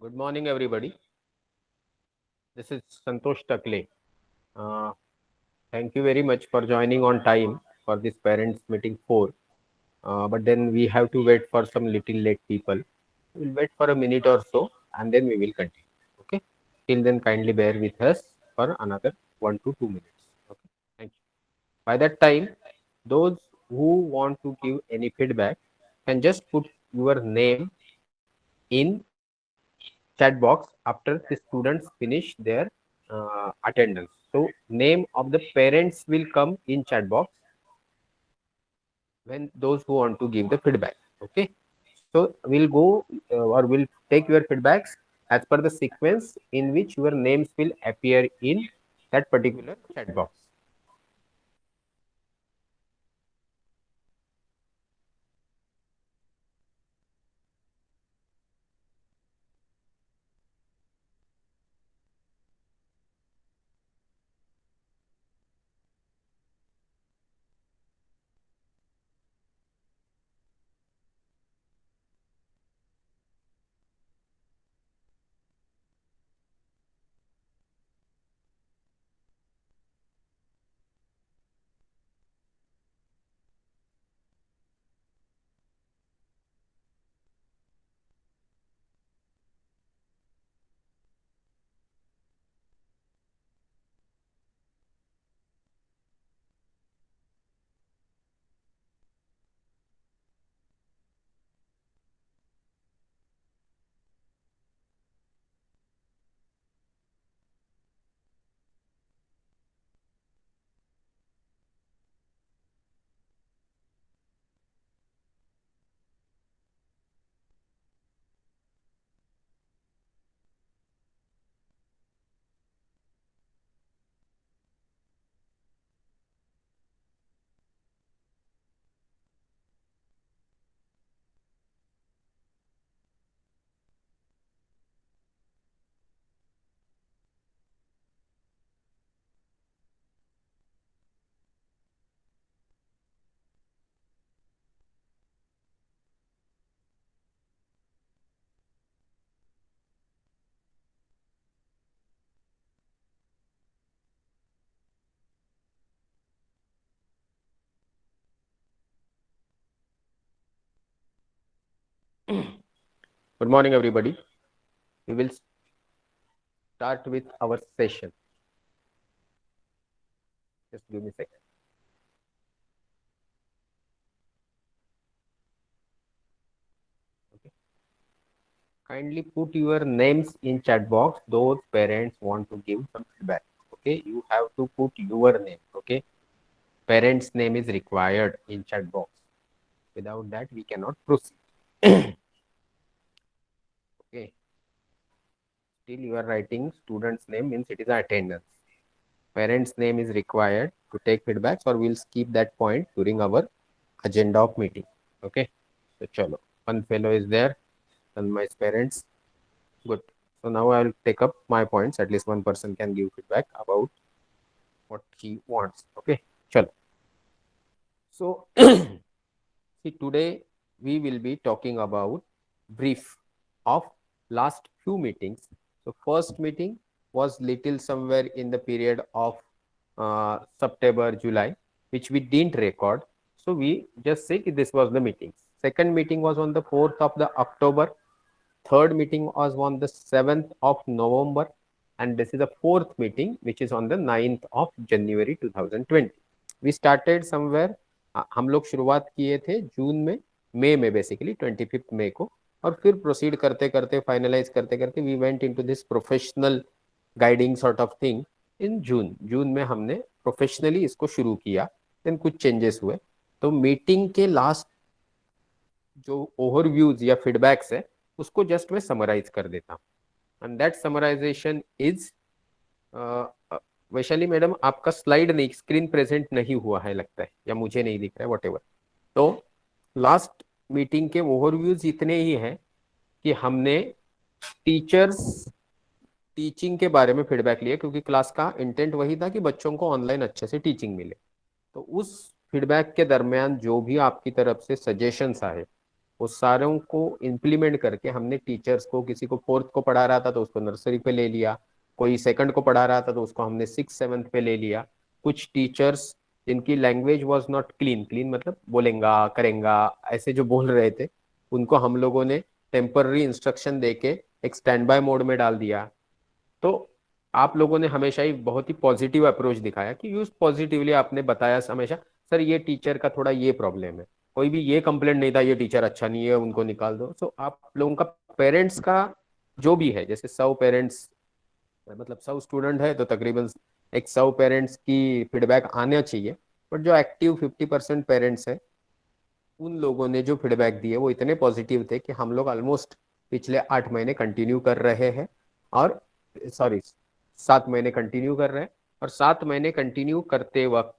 Good morning, everybody. This is Santosh Takle. Uh, Thank you very much for joining on time for this parents meeting 4. But then we have to wait for some little late people. We'll wait for a minute or so and then we will continue. Okay. Till then, kindly bear with us for another 1 to 2 minutes. Okay. Thank you. By that time, those who want to give any feedback can just put your name in chat box after the students finish their attendance. So name of the parents will come in chat box when those who want to give the feedback. Okay. So we'll go or we'll take your feedbacks as per the sequence in which your names will appear in that particular chat box. Good morning, everybody. We will start with our session. Just give me a second. Okay. Kindly put your names in chat box. Those parents want to give some feedback. Okay. You have to put your name. Okay. Parent's name is required in chat box. Without that, we cannot proceed. Okay. Still, you are writing student's name means it is attendance. Parent's name is required to take feedbacks, or we'll skip that point during our agenda of meeting. Okay. So, chalo. One fellow is there, and my parents. Good. So now I'll take up my points. At least one person can give feedback about what he wants. Okay. Chalo. So, see, today we will be talking about brief of last few meetings. So first meeting was little somewhere in the period of September, July, which we didn't record. So we just say this was the meeting. Second meeting was on the 4th of the October. Third meeting was on the 7th of November. And this is the fourth meeting, which is on the 9th of January 2020. We started somewhere हम लोग शुरुआत किए थे जून में मई में basically 25 मई को और फिर proceed करते करते फाइनलाइज करते करते we went into this professional guiding sort of thing in June June में हमने प्रोफेशनली इसको शुरू किया देन कुछ चेंजेस हुए तो मीटिंग के लास्ट जो ओवरव्यूज या फीडबैक्स है उसको जस्ट मैं समराइज कर देता हूँ and that summarisation is Vaishali madam आपका स्लाइड नहीं स्क्रीन प्रेजेंट नहीं हुआ है लगता है या मुझे नहीं दिख रहा है वट। तो लास्ट मीटिंग के ओवरव्यूज इतने ही हैं कि हमने टीचर्स टीचिंग के बारे में फीडबैक लिया क्योंकि क्लास का इंटेंट वही था कि बच्चों को ऑनलाइन अच्छे से टीचिंग मिले। तो उस फीडबैक के दरमियान जो भी आपकी तरफ से सजेशंस आए वो सारों को इम्प्लीमेंट करके हमने टीचर्स को, किसी को फोर्थ को पढ़ा रहा था तो उसको नर्सरी पे ले लिया, कोई सेकंड को पढ़ा रहा था तो उसको हमने सिक्स सेवन्थ पे ले लिया। कुछ टीचर्स जिनकी language was not clean, clean मतलब बोलेंगा करेंगा ऐसे जो बोल रहे थे, उनको हम लोगों ने टेम्पररी इंस्ट्रक्शन देके एक स्टैंड बाय मोड में डाल दिया। तो आप लोगों ने हमेशा ही बहुत ही पॉजिटिव अप्रोच दिखाया कि यूज पॉजिटिवली आपने बताया हमेशा, सर ये टीचर का थोड़ा ये प्रॉब्लम है, कोई भी ये कंप्लेंट नहीं था ये टीचर अच्छा नहीं है उनको निकाल दो। सो आप लोगों का पेरेंट्स का जो भी है, जैसे 100 पेरेंट्स मतलब 100 स्टूडेंट है तो तकरीबन एक 100 पेरेंट्स की फीडबैक आना चाहिए। बट जो एक्टिव 50% पेरेंट्स है, उन लोगों ने जो फीडबैक दिए वो इतने पॉजिटिव थे कि हम लोग ऑलमोस्ट पिछले 8 महीने कंटिन्यू कर रहे हैं। और सॉरी 7 महीने कंटिन्यू कर रहे हैं। और 7 महीने कंटिन्यू करते वक्त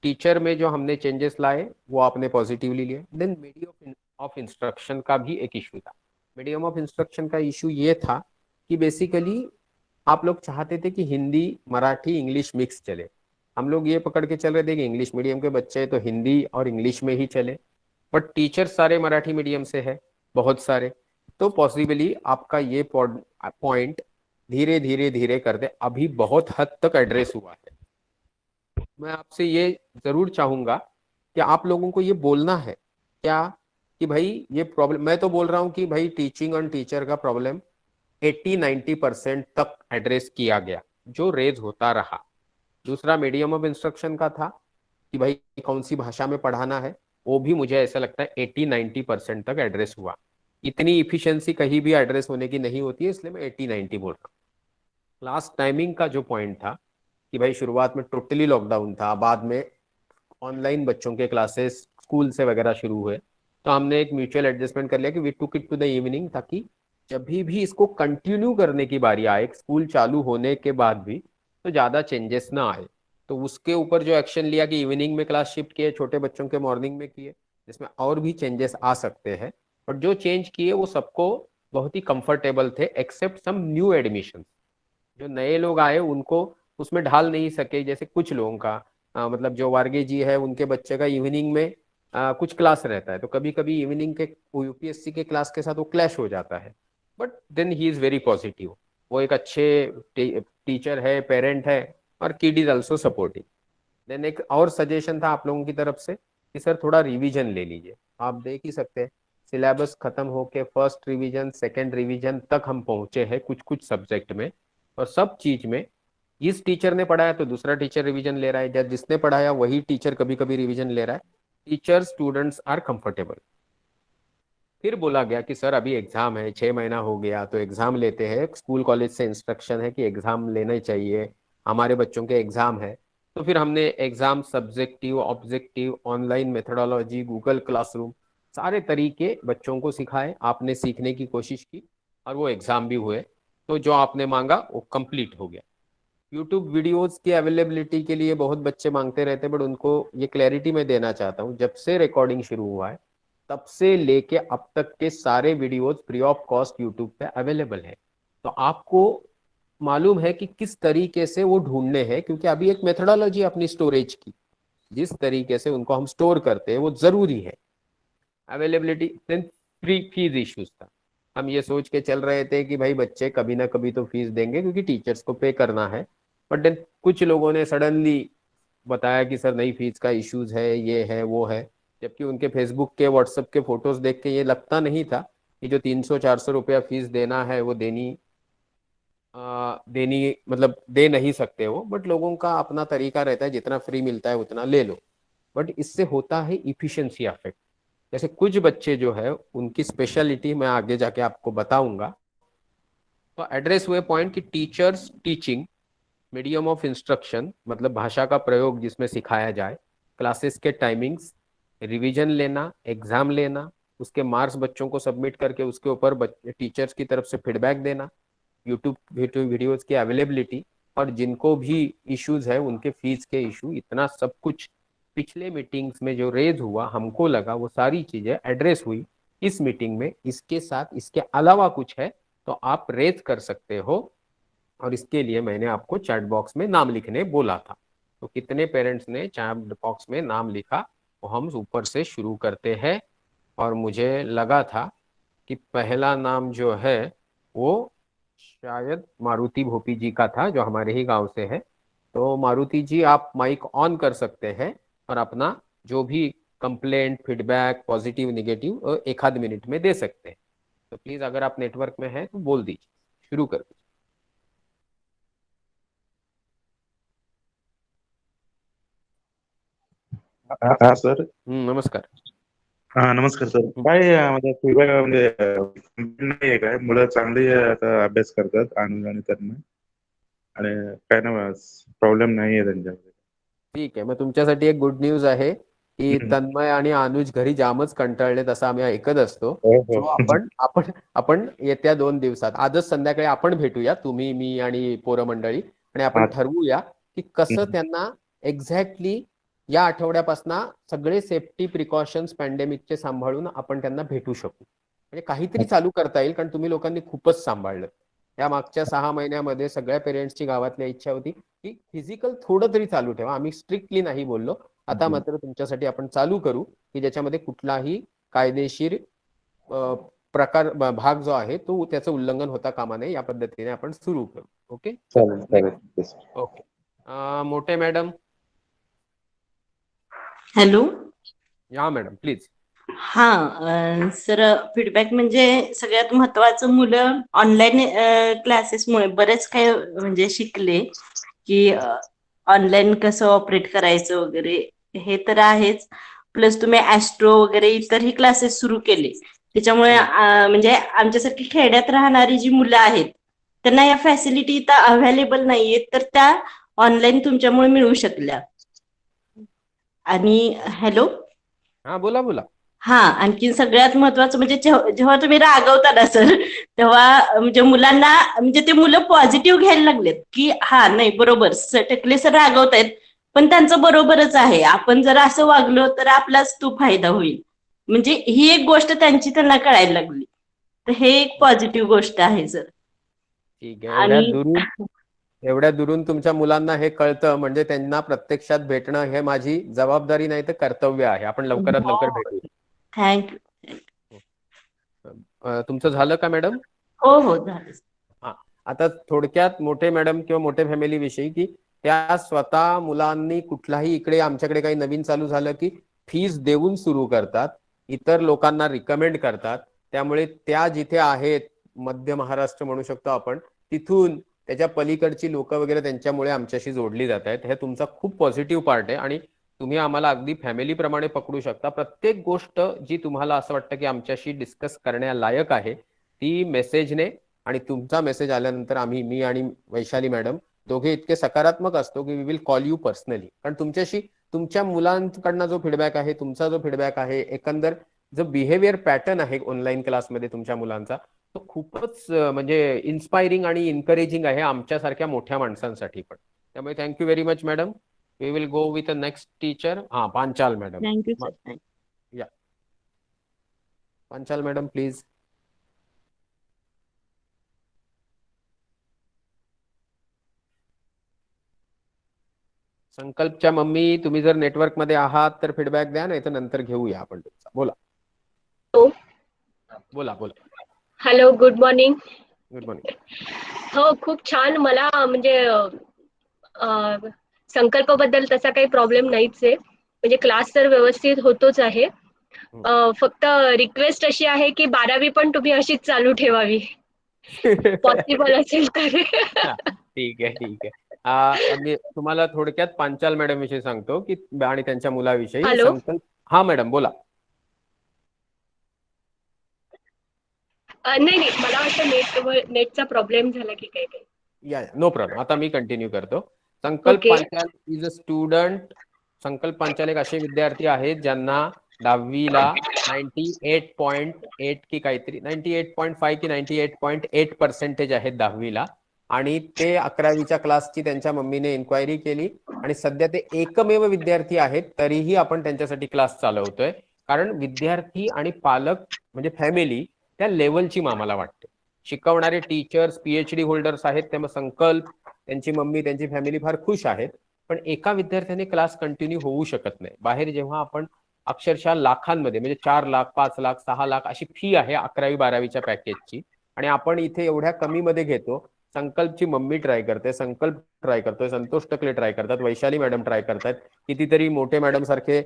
टीचर में जो हमने चेंजेस लाए वो आपने पॉजिटिवली लिए। देन मीडियम ऑफ इंस्ट्रक्शन का भी एक इशू था। मीडियम ऑफ इंस्ट्रक्शन का इशू ये था कि बेसिकली आप लोग चाहते थे कि हिंदी मराठी इंग्लिश मिक्स चले। हम लोग ये पकड़ के चल रहे थे कि इंग्लिश मीडियम के बच्चे तो हिंदी और इंग्लिश में ही चले, बट टीचर सारे मराठी मीडियम से है, बहुत सारे। तो पॉसिबली आपका ये पॉइंट धीरे धीरे धीरे करते अभी बहुत हद तक एड्रेस हुआ है। मैं आपसे ये जरूर चाहूंगा कि आप लोगों को ये बोलना है क्या कि भाई ये प्रॉब्लम, मैं तो बोल रहा हूँ कि भाई टीचिंग और टीचर का प्रॉब्लम 80-90% तक एड्रेस किया गया जो रेज होता रहा। दूसरा मीडियम ऑफ इंस्ट्रक्शन का था कि भाई कौन सी भाषा में पढ़ाना है, वो भी मुझे ऐसा लगता है 80-90% तक एड्रेस हुआ। इतनी इफिशियंसी कहीं भी एड्रेस होने की नहीं होती है, इसलिए मैं 80-90 बोल रहा हूँ। लास्ट टाइमिंग का जो पॉइंट था कि भाई शुरुआत में टोटली लॉकडाउन था, बाद में ऑनलाइन बच्चों के क्लासेस स्कूल से वगैरह शुरू हुए, तो हमने एक म्यूचुअल एडजस्टमेंट कर लिया कि we took it to the evening, ताकि जब भी इसको कंटिन्यू करने की बारी आए स्कूल चालू होने के बाद भी तो ज़्यादा चेंजेस ना आए। तो उसके ऊपर जो एक्शन लिया कि इवनिंग में क्लास शिफ्ट किए, छोटे बच्चों के मॉर्निंग में किए, जिसमें और भी चेंजेस आ सकते हैं। और जो चेंज किए वो सबको बहुत ही कंफर्टेबल थे एक्सेप्ट सम न्यू एडमिशन। जो नए लोग आए उनको उसमें ढाल नहीं सके, जैसे कुछ लोगों का मतलब जो वार्गे जी है उनके बच्चे का इवनिंग में कुछ क्लास रहता है, तो कभी कभी इवनिंग के यूपीएससी के क्लास के साथ वो क्लैश हो जाता है। But then he is very positive, वो एक अच्छे टीचर है, पेरेंट है, और kid is also supporting. Then एक और सजेशन था आप लोगों की तरफ से कि सर थोड़ा रिवीजन ले लीजिए। आप देख ही सकते हैं सिलेबस खत्म okay first revision second revision तक हम पहुंचे हैं कुछ कुछ सब्जेक्ट में। और सब चीज में इस टीचर ने पढ़ाया तो दूसरा टीचर रिवीजन ले रहा है, या जिसने पढ़ाया वही टीचर कभी कभी रिवीजन ले रहा है। Teacher students are comfortable. फिर बोला गया कि सर अभी एग्जाम है, 6 महीना हो गया तो एग्जाम लेते हैं, स्कूल कॉलेज से इंस्ट्रक्शन है कि एग्जाम लेना ही चाहिए, हमारे बच्चों के एग्जाम है। तो फिर हमने exam subjective objective online methodology Google classroom सारे तरीके बच्चों को सिखाए, आपने सीखने की कोशिश की, और वो एग्जाम भी हुए। तो जो आपने मांगा वो कंप्लीट हो गया। यूट्यूब वीडियोस की अवेलेबिलिटी के लिए बहुत बच्चे मांगते रहते, बट उनको ये क्लैरिटी मैं देना चाहता हूँ, जब से रिकॉर्डिंग शुरू हुआ है तब से लेके अब तक के सारे videos free of cost YouTube pay available है। तो आपको मालूम है कि किस तरीके से वो ढूंढने हैं, क्योंकि अभी एक मेथोडोलॉजी अपनी स्टोरेज की, जिस तरीके से उनको हम स्टोर करते हैं वो जरूरी है। Availability then free fees issues था। हम ये सोच के चल रहे थे कि भाई बच्चे कभी ना कभी तो फीस देंगे क्योंकि टीचर्स को पे करना है। बट देन कुछ लोगों ने सडनली बताया कि सर नई फीस का इश्यूज है, ये है वो है। जबकि उनके फेसबुक के व्हाट्सएप के फोटोज देख के ये लगता नहीं था कि जो 300-400 रुपया फीस देना है वो देनी मतलब दे नहीं सकते वो। बट लोगों का अपना तरीका रहता है, जितना फ्री मिलता है उतना ले लो। बट इससे होता है इफिशियंसी अफेक्ट। जैसे कुछ बच्चे जो है उनकी स्पेशलिटी मैं आगे जाके आपको बताऊंगा। तो एड्रेस हुए पॉइंट कि teachers teaching medium of instruction मतलब भाषा का प्रयोग जिसमें सिखाया जाए, क्लासेस के टाइमिंग्स, रिवीजन लेना, एग्जाम लेना, उसके मार्क्स बच्चों को सबमिट करके उसके ऊपर टीचर्स की तरफ से फीडबैक देना, यूट्यूब वीडियोज की अवेलेबिलिटी, और जिनको भी इश्यूज है उनके फीस के इशू, इतना सब कुछ पिछले मीटिंग्स में जो रेज हुआ हमको लगा वो सारी चीजें एड्रेस हुई इस मीटिंग में। इसके साथ इसके अलावा कुछ है तो आप रेज कर सकते हो, और इसके लिए मैंने आपको चैट बॉक्स में नाम लिखने बोला था। तो कितने पेरेंट्स ने चैट बॉक्स में नाम लिखा वो हम ऊपर से शुरू करते हैं। और मुझे लगा था कि पहला नाम जो है वो शायद मारुति भोपी जी का था, जो हमारे ही गांव से है। तो मारुति जी, आप माइक ऑन कर सकते हैं और अपना जो भी कंप्लेंट, फीडबैक, पॉजिटिव, निगेटिव एक आध मिनट में दे सकते हैं। तो प्लीज अगर आप नेटवर्क में हैं तो बोल दीजिए, शुरू कर दीजिए। हा सर. नमस्कार. हा नमस्कार सर. काय म्हणजे फीडबॅक म्हणजे complaint नाही आहे काय? मुलं चांगली आता अभ्यास करतात अनुदानित त्यांना आणि काय ना प्रॉब्लेम नाही आहे त्यांच्यामध्ये. ठीक आहे, मग तुमच्यासाठी एक गुड न्यूज आहे की हम्म. तन्मय आणि अनुज घरी जामच कंटाळलेत असं आम्ही ऐकत असतो. हो हो. सो आपण आपण आपण येत्या 2 दिवसात, आजच संध्याकाळी आपण भेटूया, तुम्ही, मी आणि पोरं मंडळी, आणि आपण हा. ठरवूया की कसं हम्म. त्यांना एक्झॅक्टली या आठवड्यापासून सगळे सेफ्टी प्रिकॉशन्स पॅन्डेमिकचे सांभाळून आपण त्यांना भेटू शकू. म्हणजे काहीतरी चालू करता येईल, कारण तुम्ही लोकांनी खूपच सांभाळलं. या मागच्या 6 महिन्यामध्ये सगळ्या पेरेंट्सची गावातल्या इच्छा होती की फिजिकल थोडं तरी चालू ठेवा. आम्ही स्ट्रिक्टली नाही बोललो. आता हम्म. मात्र तुमच्यासाठी आपण चालू करू की ज्याच्यामध्ये कुठलाही कायदेशीर प्रकार भाग जो आहे तो त्याचं उल्लंघन होता कामा नये, या पद्धतीने आपण सुरू करू. ओके, चालेल चालेल. Yes. ओके. मोठे मॅडम. हॅलो. या मॅडम प्लीज. सर, फीडबॅक म्हणजे सगळ्यात महत्वाचं, मुलं ऑनलाईन क्लासेसमुळे बरेच काही म्हणजे शिकले की ऑनलाईन कसं ऑपरेट करायचं वगैरे, हे तर आहेच. प्लस तुम्ही ऍस्ट्रो वगैरे इतरही क्लासेस सुरू केले, त्याच्यामुळे म्हणजे आमच्यासारखी खेड्यात राहणारी जी मुलं आहेत त्यांना या फॅसिलिटी इथं अवेलेबल नाहीयेत, तर त्या ऑनलाईन तुमच्यामुळे मिळू शकल्या. आणि हॅलो. हा, बोला बोला. आणखी सगळ्यात महत्वाचं म्हणजे जेव्हा तुम्ही रागवता ना सर, तेव्हा म्हणजे मुलांना, म्हणजे ते मुलं पॉझिटिव्ह घ्यायला लागलेत की हा नाही बरोबर टकले सर रागवतायत, पण त्यांचं बरोबरच आहे, आपण जर असं वागलो तर आपलाच तो फायदा होईल. म्हणजे ही एक गोष्ट त्यांना कळायला लागली, तर हे एक पॉझिटिव्ह गोष्ट आहे सर. ठीक आहे. आणि एवढ्या दुरून तुमच्या मुलांना हे कळतं म्हणजे त्यांना प्रत्यक्षात भेटणं हे माझी जबाबदारी नाही तर कर्तव्य आहे. आपण लवकरात लवकर भेटू. थँक्यू. तुमचं झालं का मॅडम? हो झालं. हा, आता थोडक्यात मोठे मॅडम किंवा मोठे फॅमिली विषयी की त्या स्वतः मुलांनी कुठलाही इकडे आमच्याकडे काही नवीन चालू झालं की फीस देऊन सुरू करतात, इतर लोकांना रिकमेंड करतात. त्यामुळे त्या जिथे आहेत, मध्य महाराष्ट्र म्हणू शकतो आपण, तिथून त्याच्या पलीकडची लोक वगैरे त्यांच्यामुळे आमच्याशी जोडली जात आहेत. हे तुमचा खूप पॉझिटिव्ह पार्ट आहे आणि तुम्ही आम्हाला अगदी फॅमिली प्रमाणे पकडू शकता. प्रत्येक गोष्ट जी तुम्हाला असं वाटतं की आमच्याशी डिस्कस करण्यालायक आहे ती मेसेजने, आणि तुमचा मेसेज आल्यानंतर आम्ही, मी आणि वैशाली मॅडम दोघे इतके सकारात्मक असतो की we will call you personally. कारण तुमच्याशी, तुमच्या मुलांकडनं जो फीडबॅक आहे, तुमचा जो फीडबॅक आहे, एकंदर जो बिहेवियर पॅटर्न आहे ऑनलाईन क्लासमध्ये तुमच्या मुलांचा, तो खूपच म्हणजे इन्स्पायरिंग आणि इन्करेजिंग आहे आमच्यासारख्या मोठ्या माणसांसाठी पण. त्यामुळे thank you very much madam. We will go with a next teacher. Panchal madam. Thank you sir. Yeah, Panchal madam please. संकल्पच्या मम्मी, तुम्ही जर नेटवर्क मध्ये आहात तर फीडबॅक द्या, नाही तर नंतर घेऊया आपण तुमचा. बोला बोला बोला. Hello, good morning. Good morning. हो, खूप छान. मला म्हणजे संकल्पाबद्दल तसा काही प्रॉब्लेम नाहीच आहे. म्हणजे क्लास तर व्यवस्थित होतोच आहे. फक्त रिक्वेस्ट अशी आहे की 12वी पण तुम्ही अशीच चालू ठेवावी, पॉसिबल असेल तर. ठीक आहे ठीक आहे. मी तुम्हाला थोडक्यात पांचाल मॅडम विषयी सांगतो की आणि त्यांच्या मुलाविषयी. हॅलो. संकल्प, हा मॅडम बोला. नाही नाही, मला वाटतं नेटचा प्रॉब्लेम झाला की काय काय. या, नो प्रॉब्लेम. आता मी कंटिन्यू करतो. संकल्प okay. Panchal is a student. संकल्प पांचाल एक असे विद्यार्थी आहेत ज्यांना 10वीला 98.8 की काहीतरी 98.5 की 98.8% आहेत 10वीला, आणि ते 11वीच्या क्लासची त्यांच्या मम्मीने इन्क्वायरी केली आणि सध्या ते एकमेव विद्यार्थी आहेत. तरीही आपण त्यांच्यासाठी क्लास चालवतोय, कारण विद्यार्थी आणि पालक म्हणजे फॅमिली त्या लेवलची आम्हाला वाटते. शिकवणारे टीचर्स पीएचडी होल्डर्स आहेत, त्यामुळे संकल्प, त्यांची मम्मी, त्यांची फॅमिली फार खुश आहेत. पण एका विद्यार्थ्याने क्लास कंटिन्यू होऊ शकत नाही. बाहेर जेव्हा आपण अक्षरशः लाखांमध्ये, म्हणजे 4 लाख, 5 लाख, 6 लाख अशी फी आहे 11वी-12वीच्या पॅकेजची. आणि आपण इथे एवढ्या कमी मध्ये घेतो. संकल्पची मम्मी ट्राय करते, संकल्प ट्राय करतोय, संतोष टकले ट्राय करतात, वैशाली मॅडम ट्राय करतात, कितीतरी मोठे मॅडम सारखे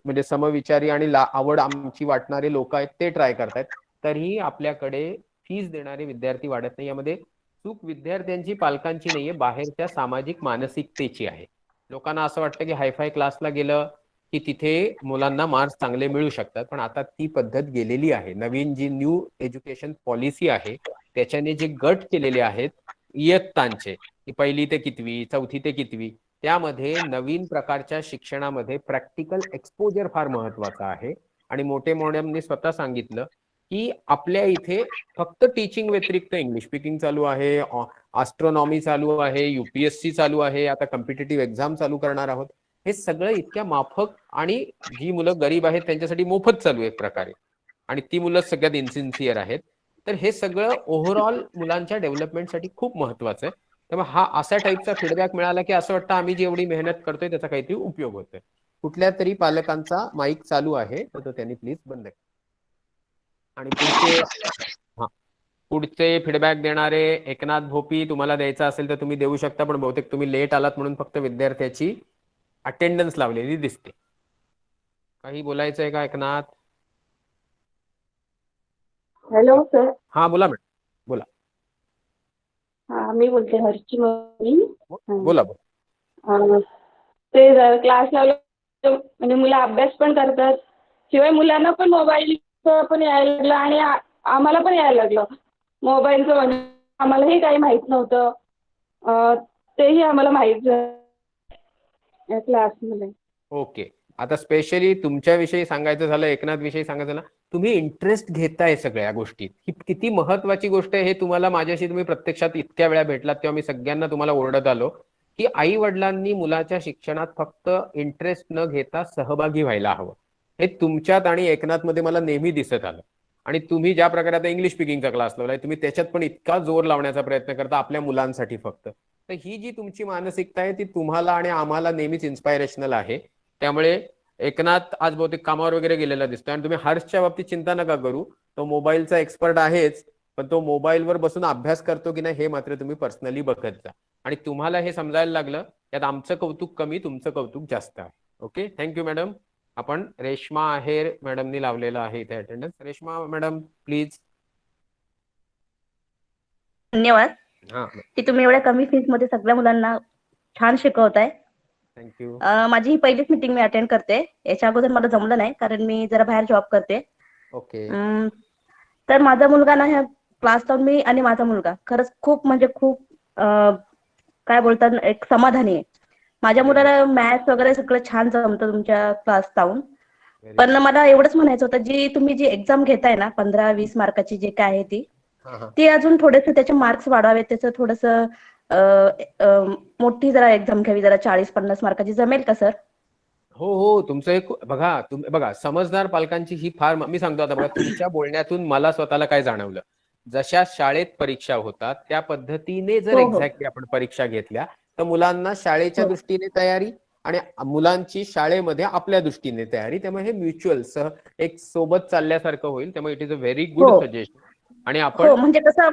म्हणजे समविचारी आणि आवड आमची वाटणारे लोक आहेत ते ट्राय करतात. तरीही आपल्याकडे फीज देणारे विद्यार्थी वाढत नाही. यामध्ये चूक विद्यार्थ्यांची, पालकांची नाहीये, बाहेरच्या सामाजिक मानसिकतेची आहे. लोकांना असं वाटतं की हायफाय क्लासला गेलं की तिथे मुलांना मार्क्स चांगले मिळू शकतात, पण आता ती पद्धत गेलेली आहे. नवीन जी न्यू एज्युकेशन पॉलिसी आहे त्याच्याने जे गट केलेले आहेत इयत्तांचे, की 1ली ते 5वी, 4थी ते 5वी, त्यामध्ये नवीन प्रकारच्या शिक्षणामध्ये प्रॅक्टिकल एक्सपोजर फार महत्वाचा आहे. आणि मोठे मॅडमनी स्वतः सांगितलं की आपल्या इथे फक्त टीचिंग व्यतिरिक्त इंग्लिश स्पीकिंग चालू आहे, ॲस्ट्रॉनॉमी चालू आहे, UPSC चालू आहे, आता कॉम्पिटिटिव्ह एक्झाम चालू करणार आहोत. हे सगळं इतक्या माफक आणि जी मुलं गरीब आहेत त्यांच्यासाठी मोफत चालू आहे एक प्रकारे, आणि ती मुलं सगळ्यात इन्सिन्सिअर आहेत. तर हे सगळं ओव्हरऑल मुलांच्या डेव्हलपमेंटसाठी खूप महत्वाचं आहे. त्यामुळे हा अशा टाईपचा फीडबॅक मिळाला की असं वाटतं आम्ही जेवढी मेहनत करतोय त्याचा काहीतरी उपयोग होतोय. कुठल्या तरी पालकांचा माईक चालू आहे तर तो त्यांनी प्लीज बंद करा. आणि पुढचे फीडबॅक देणारे एकनाथ भोपी, तुम्हाला द्यायचा असेल तर तुम्ही देऊ शकता, पण बहुतेक तुम्ही लेट आलात म्हणून फक्त विद्यार्थ्याची अटेंडन्स लावलेली दिसते. काही बोलायचं आहे का एकनाथ? Hello sir. हा बोला मॅडम, बोला. हा मी बोलते हर्षची मम्मी. बोला. ते क्लास लावलं म्हणजे मुलं अभ्यास पण करतात, शिवाय मुलांना पण मोबाईल पण यायला लागलं आणि आम्हाला पण यायला लागलं मोबाईलचं. म्हणजे आम्हालाही काही माहित नव्हतं, तेही आम्हाला माहित झालं क्लासमध्ये. ओके, आता स्पेशली तुमच्याविषयी सांगायचं झालं, एकनाथ विषयी सांगायचं झालं, तुम्ही इंटरेस्ट घेताय सगळ्या गोष्टीत, ही किती महत्वाची गोष्ट आहे. हे तुम्हाला माझ्याशी तुम्ही प्रत्यक्षात इतक्या वेळा भेटलात तेव्हा मी सगळ्यांना तुम्हाला ओरडत आलो की आई वडिलांनी मुलाच्या शिक्षणात फक्त इंटरेस्ट न घेता सहभागी व्हायला हवं. हे तुमच्यात आणि एकनाथ मध्ये मला नेहमी दिसत आलं. आणि तुम्ही ज्या प्रकारे आता इंग्लिश स्पीकिंगचा क्लास लावलाय, तुम्ही त्याच्यात पण इतका जोर लावण्याचा प्रयत्न करता आपल्या मुलांसाठी फक्त. तर ही जी तुमची मानसिकता आहे ती तुम्हाला आणि आम्हाला नेहमीच इन्स्पायरेशनल आहे. त्यामुळे एकनाथ आज बहुतेक कामावर वगैरे गेलेला दिसतोय. आणि तुम्ही हर्षच्या बाबतीत चिंता नका करू, तो मोबाईलचा एक्सपर्ट आहेच, पण तो मोबाईलवर बसून अभ्यास करतो की नाही हे मात्र तुम्ही पर्सनली बघत जा. आणि तुम्हाला हे समजायला लागलं त्यात आमचं कौतुक कमी, तुमचं कौतुक जास्त आहे. Okay, thank you madam. आपण रेश्मा आहेर मॅडमनी लावलेलं आहे इथे अटेंडन्स. Reshma madam please. धन्यवाद हा, की तुम्ही एवढ्या कमी फीस मध्ये सगळ्या मुलांना छान शिकवताय. थँक्यू. माझी ही पहिलीच मीटिंग मी अटेंड करते. याच्या अगोदर मला जमलं नाही कारण मी जरा बाहेर जॉब करते. ओके. तर माझा मुलगा ना ह्या क्लास लावून मी आणि माझा मुलगा खरंच खूप म्हणजे खूप काय बोलतात एक समाधानी आहे. माझ्या मुलाला मॅथ्स वगैरे सगळं छान जमतं तुमच्या क्लास लावून. पण मला एवढंच म्हणायचं होतं, तुम्ही जी एक्झाम घेताय ना 15-20 मार्काची जे काय आहे ती अजून थोडेसे त्याचे मार्क्स वाढावेत. त्याचं थोडंसं मोठी जरा एक्झाम घ्यावी, जरा 40-50 मार्काची. जमेल का सर? हो हो, तुमचं एक बघा, तुम्ही बघा समजदार पालकांची ही फार, मी सांगतो आता बघा तुमच्या बोलण्यातून मला स्वतःला काय जाणवलं, जशा शाळेत परीक्षा होतात त्या पद्धतीने जर एक्झॅक्टली आपण परीक्षा घेतल्या तर मुलांना शाळेच्या दृष्टीने तयारी आणि मुलांची शाळेमध्ये आपल्या दृष्टीने तयारी, त्यामुळे हे म्युच्युअल सह एक सोबत चालल्यासारखं होईल. त्यामुळे it is a very good suggestion. आणि आपण म्हणजे कसं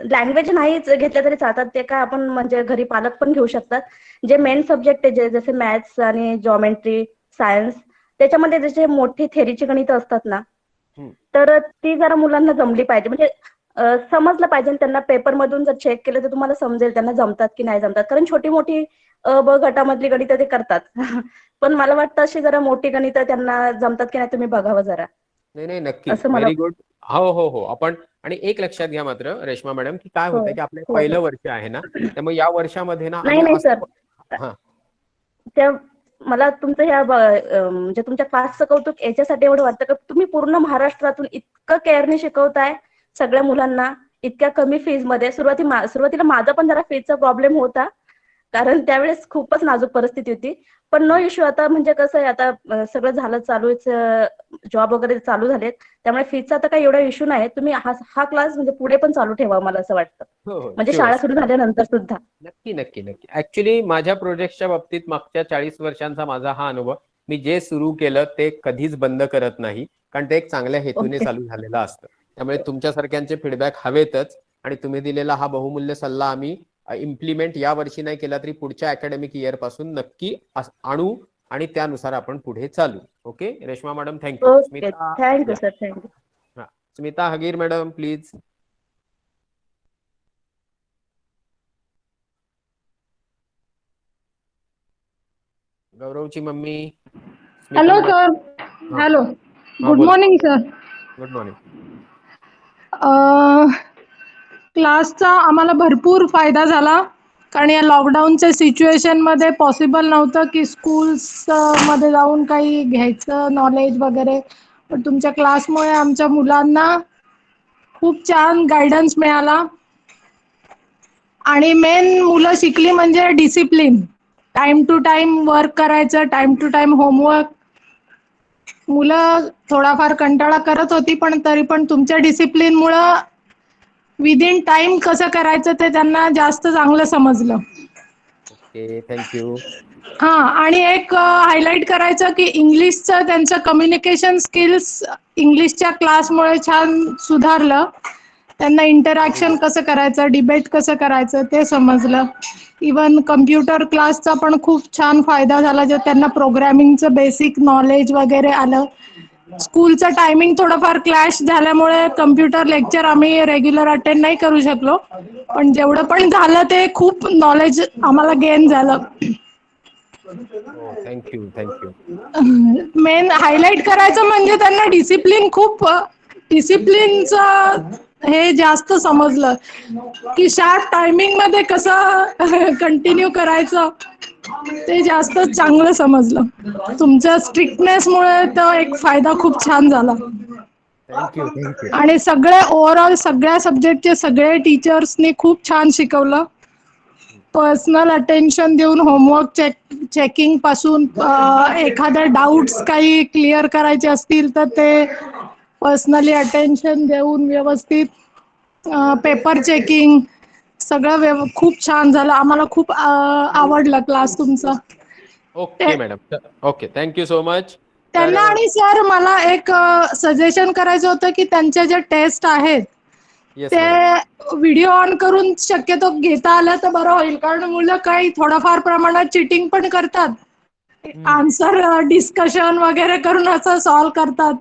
लँग्वेज नाहीच घेतल्या तरी चालतात, ते काय आपण म्हणजे घरी पालक पण घेऊ शकतात. जे मेन सब्जेक्ट आहे जसे मॅथ्स आणि जॉमेट्री, सायन्स, त्याच्यामध्ये जसे मोठी थेरीची गणित असतात ना, तर ती जरा मुलांना जमली पाहिजे. म्हणजे समजलं पाहिजे त्यांना. पेपर मधून जर चेक केलं तर तुम्हाला समजेल त्यांना जमतात की नाही जमतात. कारण छोटी मोठी ब गटामधली गणित ते करतात पण मला वाटतं अशी जरा मोठी गणित त्यांना जमतात की नाही तुम्ही बघावं जरा. नाही नक्की, व्हेरी गुड. हो हो हो. आपण आणि एक लक्षात घ्या मात्र रेश्मा मॅडम की काय होतं की आपलं पहिलं वर्ष आहे ना, त्यामुळे या वर्षामध्ये ना नाही सर, त्या मला तुमचं ह्या म्हणजे तुमच्या क्लासचं कौतुक याच्यासाठी एवढं वाटतं की तुम्ही पूर्ण महाराष्ट्रातून इतकं केअरने शिकवताय सगळ्या मुलांना इतक्या कमी फीज मध्ये. सुरुवातीला माझा पण जरा फीजचा प्रॉब्लेम होता कारण त्यावेळेस खूपच नाजूक परिस्थिती होती. पण नो इश्यू. आता म्हणजे कसं आहे, आता सगळं झालं, चालूच जॉब वगैरे चालू झालेत, त्यामुळे फीजचा तर काही एवढा इश्यू नाही. तुम्ही हा क्लास म्हणजे पुढे पण चालू ठेवा मला असं वाटतं, म्हणजे शाळा सुरू झाल्यानंतर सुद्धा. नक्की नक्की नक्की. ऍक्च्युली माझ्या प्रोजेक्टच्या बाबतीत मागच्या 40 वर्षांचा माझा हा अनुभव, मी जे सुरू केलं ते कधीच बंद करत नाही, कारण ते एक चांगल्या हेतूने ओके. चालू झालेलं असतं. त्यामुळे तुमच्यासारख्यांचे फीडबॅक हवेतच, आणि तुम्ही दिलेला हा बहुमूल्य सल्ला आम्ही इम्प्लिमेंट या वर्षी नाही केला तरी पुढच्या अकॅडमिक इयर पासून नक्की आणू, आणि त्यानुसार आपण पुढे चालू. Okay Reshma madam, thank you. Okay, Smita, thank you sir, thank you. Smita Hagir madam please. गौरवची mummy. Hello sir. Hello, good morning sir. Good morning. क्लासचा आम्हाला भरपूर फायदा झाला, कारण या लॉकडाऊनच्या सिच्युएशनमध्ये पॉसिबल नव्हतं की स्कूल्स मध्ये जाऊन काही घ्यायचं नॉलेज वगैरे, पण तुमच्या क्लासमुळे आमच्या मुलांना खूप छान गायडन्स मिळाला. आणि मेन मुलं शिकली म्हणजे discipline. Time to time work करायचं, टाइम टू टाइम होमवर्क. मुलं थोडाफार कंटाळा करत होती, पण तरी पण तुमच्या डिसिप्लिनमुळं विदिन टाइम कसं करायचं ते त्यांना जास्त चांगलं समजलं. Okay, thank you. हा, आणि एक हायलाइट करायचं की इंग्लिशचं त्यांचं कम्युनिकेशन स्किल्स इंग्लिशच्या क्लासमुळे छान सुधारलं. त्यांना इंटरॅक्शन कसं करायचं, डिबेट कसं करायचं ते समजलं. इवन कम्प्युटर क्लासचा पण खूप छान फायदा झाला, जे त्यांना प्रोग्रॅमिंगचं बेसिक नॉलेज वगैरे आलं. स्कूलचं टायमिंग थोडंफार क्लॅश झाल्यामुळे कम्प्युटर लेक्चर आम्ही रेग्युलर अटेंड नाही करू शकलो, पण जेवढं पण झालं ते खूप नॉलेज आम्हाला गेन झालं. Thank you, thank you. मेन हायलाइट करायचं म्हणजे त्यांना डिसिप्लिनचं हे जास्त समजलं की शार्प टायमिंग मध्ये कसं कंटिन्यू करायचं, ते जास्त चांगलं समजलं. तुमच्या स्ट्रिक्टनेसमुळे तो एक फायदा खूप छान झाला. Thank you, thank you. आणि सगळे ओव्हरऑल सगळ्या सब्जेक्टचे सगळे टीचर्सनी खूप छान शिकवलं. पर्सनल अटेन्शन देऊन होमवर्क चेकिंग पासून एखाद्या डाऊट्स काही क्लिअर करायचे असतील तर ते पर्सनली अटेन्शन देऊन व्यवस्थित पेपर चेकिंग सगळं खूप छान झालं. आम्हाला खूप आवडला क्लास तुमचा. Okay madam, okay, thank you so much. त्यांना. आणि सर मला एक सजेशन करायचं होतं की त्यांच्या ज्या टेस्ट आहेत येस ते मॅडम. व्हिडिओ ऑन करून शक्यतो घेता आलं तर बरं होईल, कारण मुलं काही थोडंफार प्रमाणात चिटिंग पण करतात. आन्सर डिस्कशन वगैरे करून असं सॉल्व करतात,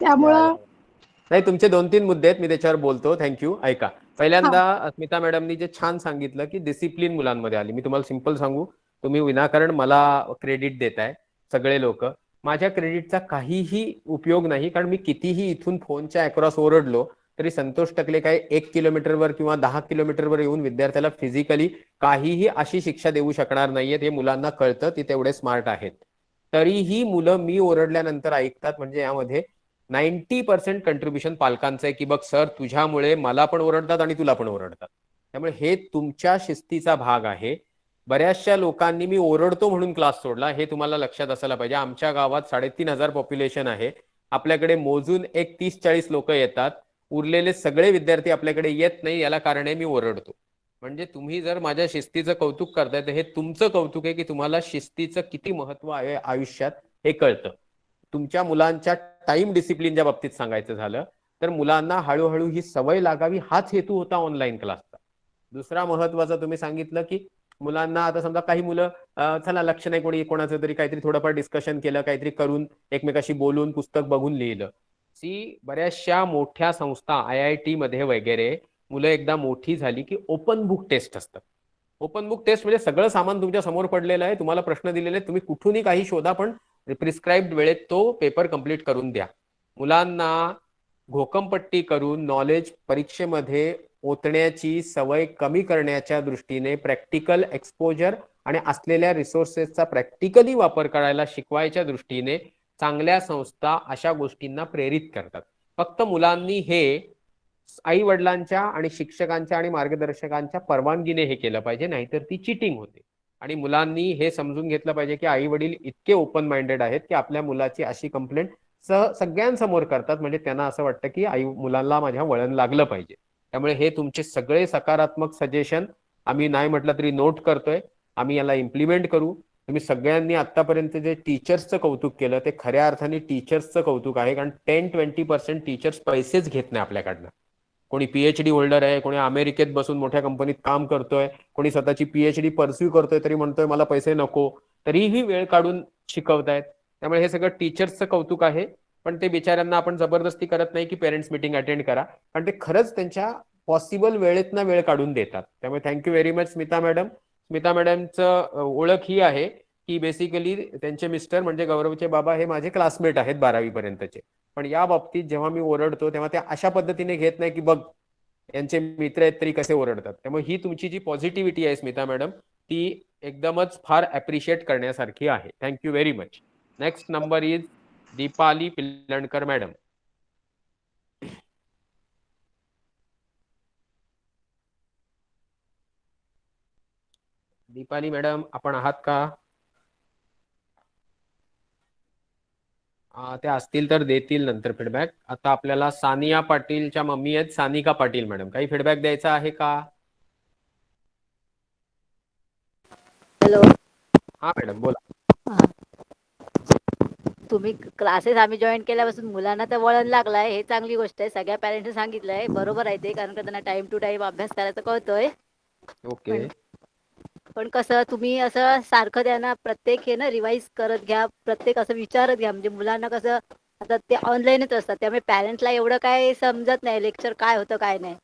त्यामुळं नाही, तुमचे 2-3 मुद्दे आहेत, मी त्याच्यावर बोलतो. थँक्यू. ऐका, पहिल्यांदा स्मिता मॅडमनी जे छान सांगितलं की डिसिप्लिन मुलांमध्ये आली. मी तुम्हाला सिंपल सांगू, तुम्ही विनाकारण मला क्रेडिट देताय सगळे लोक. माझ्या क्रेडिटचा काहीही उपयोग नाही, कारण मी कितीही इथून फोनच्या अक्रॉस ओरडलो तरी संतोष टकले काय 1 किलोमीटरवर किंवा 10 किलोमीटरवर येऊन विद्यार्थ्याला फिजिकली काहीही अशी शिक्षा देऊ शकणार नाहीयेत. हे मुलांना कळतं, ती तेवढे स्मार्ट आहेत. तरीही मुलं मी ओरडल्यानंतर ऐकतात, म्हणजे यामध्ये 90% कंट्रीब्युशन पालकांचं आहे की बघ सर, तुझ्यामुळे मला पण ओरडतात आणि तुला पण ओरडतात. त्यामुळे हे तुमच्या शिस्तीचा भाग आहे. बऱ्याचशा लोकांनी मी ओरडतो म्हणून क्लास सोडला, हे तुम्हाला लक्षात असायला पाहिजे. आमच्या गावात 3,500 पॉप्युलेशन आहे. आपल्याकडे मोजून एक 30-40 लोक येतात. उरलेले सगळे विद्यार्थी आपल्याकडे येत नाही. याला कारण आहे मी ओरडतो. म्हणजे तुम्ही जर माझ्या शिस्तीचं कौतुक करताय तर हे तुमचं कौतुक आहे की तुम्हाला शिस्तीचं किती महत्व आहे आयुष्यात हे कळतं. तुमच्या मुलांच्या टाइम डिसिप्लिनच्या बाबतीत सांगायचं झालं तर मुलांना हळूहळू ही सवय लागावी, हाच हेतू होता ऑनलाईन क्लासचा. दुसरा महत्वाचा तुम्ही सांगितलं की मुलांना आता समजा काही मुलं चला लक्ष नाही कोणी कोणाचं तरी काहीतरी थोडंफार डिस्कशन केलं, काहीतरी करून एकमेकाशी बोलून पुस्तक बघून लिहिलं. बऱ्याचशा मोठ्या संस्था IIT मध्ये वगैरे मुलं एकदा मोठी झाली की ओपन बुक टेस्ट असतात. ओपन बुक टेस्ट म्हणजे सगळं सामान तुमच्या समोर पडलेलं आहे, तुम्हाला प्रश्न दिलेले आहेत, तुम्ही कुठूनही काही शोधा, पण प्रिस्क्राइब्ड वेळेत तो पेपर कंप्लीट करून द्या. मुलांना घोकमपट्टी करून नॉलेज परीक्षेमध्ये ओतण्याची सवय कमी करण्याच्या दृष्टीने प्रॅक्टिकल एक्सपोजर आणि असलेल्या रिसोर्सेसचा प्रॅक्टिकली वापर करायला शिकवायच्या दृष्टीने चांगल्या संस्था अशा गोष्टींना प्रेरित करतात. फक्त मुलांनी हे आई वडिलांच्या आणि शिक्षकांच्या आणि मार्गदर्शकांच्या परवानगीने हे केलं पाहिजे, नाहीतर ती चिटिंग होते. आणि मुलांनी हे समजून घेतलं पाहिजे की आई वडील इतके ओपन माइंडेड आहेत की आपल्या मुलाची अशी कंप्लेंट सगळ्यांसमोर करतात, म्हणजे त्यांना असं वाटतं की मुलांना माझ्या वळण लागलं पाहिजे. त्यामुळे हे तुमचे सगळे सकारात्मक सजेशन आम्ही नाही म्हटलं तरी नोट करतोय. आम्ही याला इम्प्लिमेंट करू. तुम्ही सगळ्यांनी आतापर्यंत जे टीचर्सचं कौतुक केलं ते खऱ्या अर्थाने टीचर्सचं कौतुक आहे, कारण 10-20% टीचर्स पैसेच घेत नाही आपल्याकडनं. कोणी पीएचडी होल्डर आहे, कोणी अमेरिकेत बसून मोठ्या कंपनीत काम करतोय, कोणी स्वतःची पीएचडी परस्यू करतोय तरी म्हणतोय मला पैसे नको, तरीही वेळ काढून शिकवतायत. त्यामुळे हे सगळं टीचर्सचं कौतुक आहे. पण ते बिचाऱ्यांना आपण जबरदस्ती करत नाही की पेरेंट्स मीटिंग अटेंड करा, कारण ते खरंच त्यांच्या पॉसिबल वेळेतनं वेळ काढून देतात. त्यामुळे thank you very much Smita madam. Smita मॅडमचं ओळख ही आहे की बेसिकली त्यांचे मिस्टर म्हणजे गौरवचे बाबा हे माझे क्लासमेट आहेत 12वी पर्यंतचे. पण या बाबतीत जेव्हा मी ओरडतो तेव्हा त्या अशा पद्धतीने घेत नाही की बघ यांचे मित्र आहेत तरी कसे ओरडतात. त्यामुळे ही तुमची जी पॉझिटिव्हिटी आहे स्मिता मॅडम ती एकदमच फार अप्रिशिएट करण्यासारखी आहे. Thank you very much. Next number is Deepali Pillankar madam. Deepali madam आपण आहात का? ते असतील तर देतील नंतर फीडबॅक. आता आपल्याला सानिया पाटीलच्या मम्मी आहेत सानिका पाटील मॅडम, काही फीडबॅक द्यायचा आहे का? हॅलो. हा मॅडम बोला. तुम्ही क्लासेस आम्ही जॉईन केल्यापासून मुलांना तर वळण लागलाय, हे चांगली गोष्ट आहे. सगळ्या पॅरेंट्सने सांगितलंय, बरोबर आहे ते, कारण का त्यांना टाइम टू टाइम अभ्यास करायचा कळतोय. ओके. पण कसं तुम्ही असं सारखं त्यांना प्रत्येक हे ना रिवाईज करत घ्या, प्रत्येक असं विचारत घ्या. म्हणजे मुलांना कसं आता ते ऑनलाईनच असतात, त्यामुळे पॅरेंट्सला एवढं काय समजत नाही लेक्चर काय होतं काय नाही.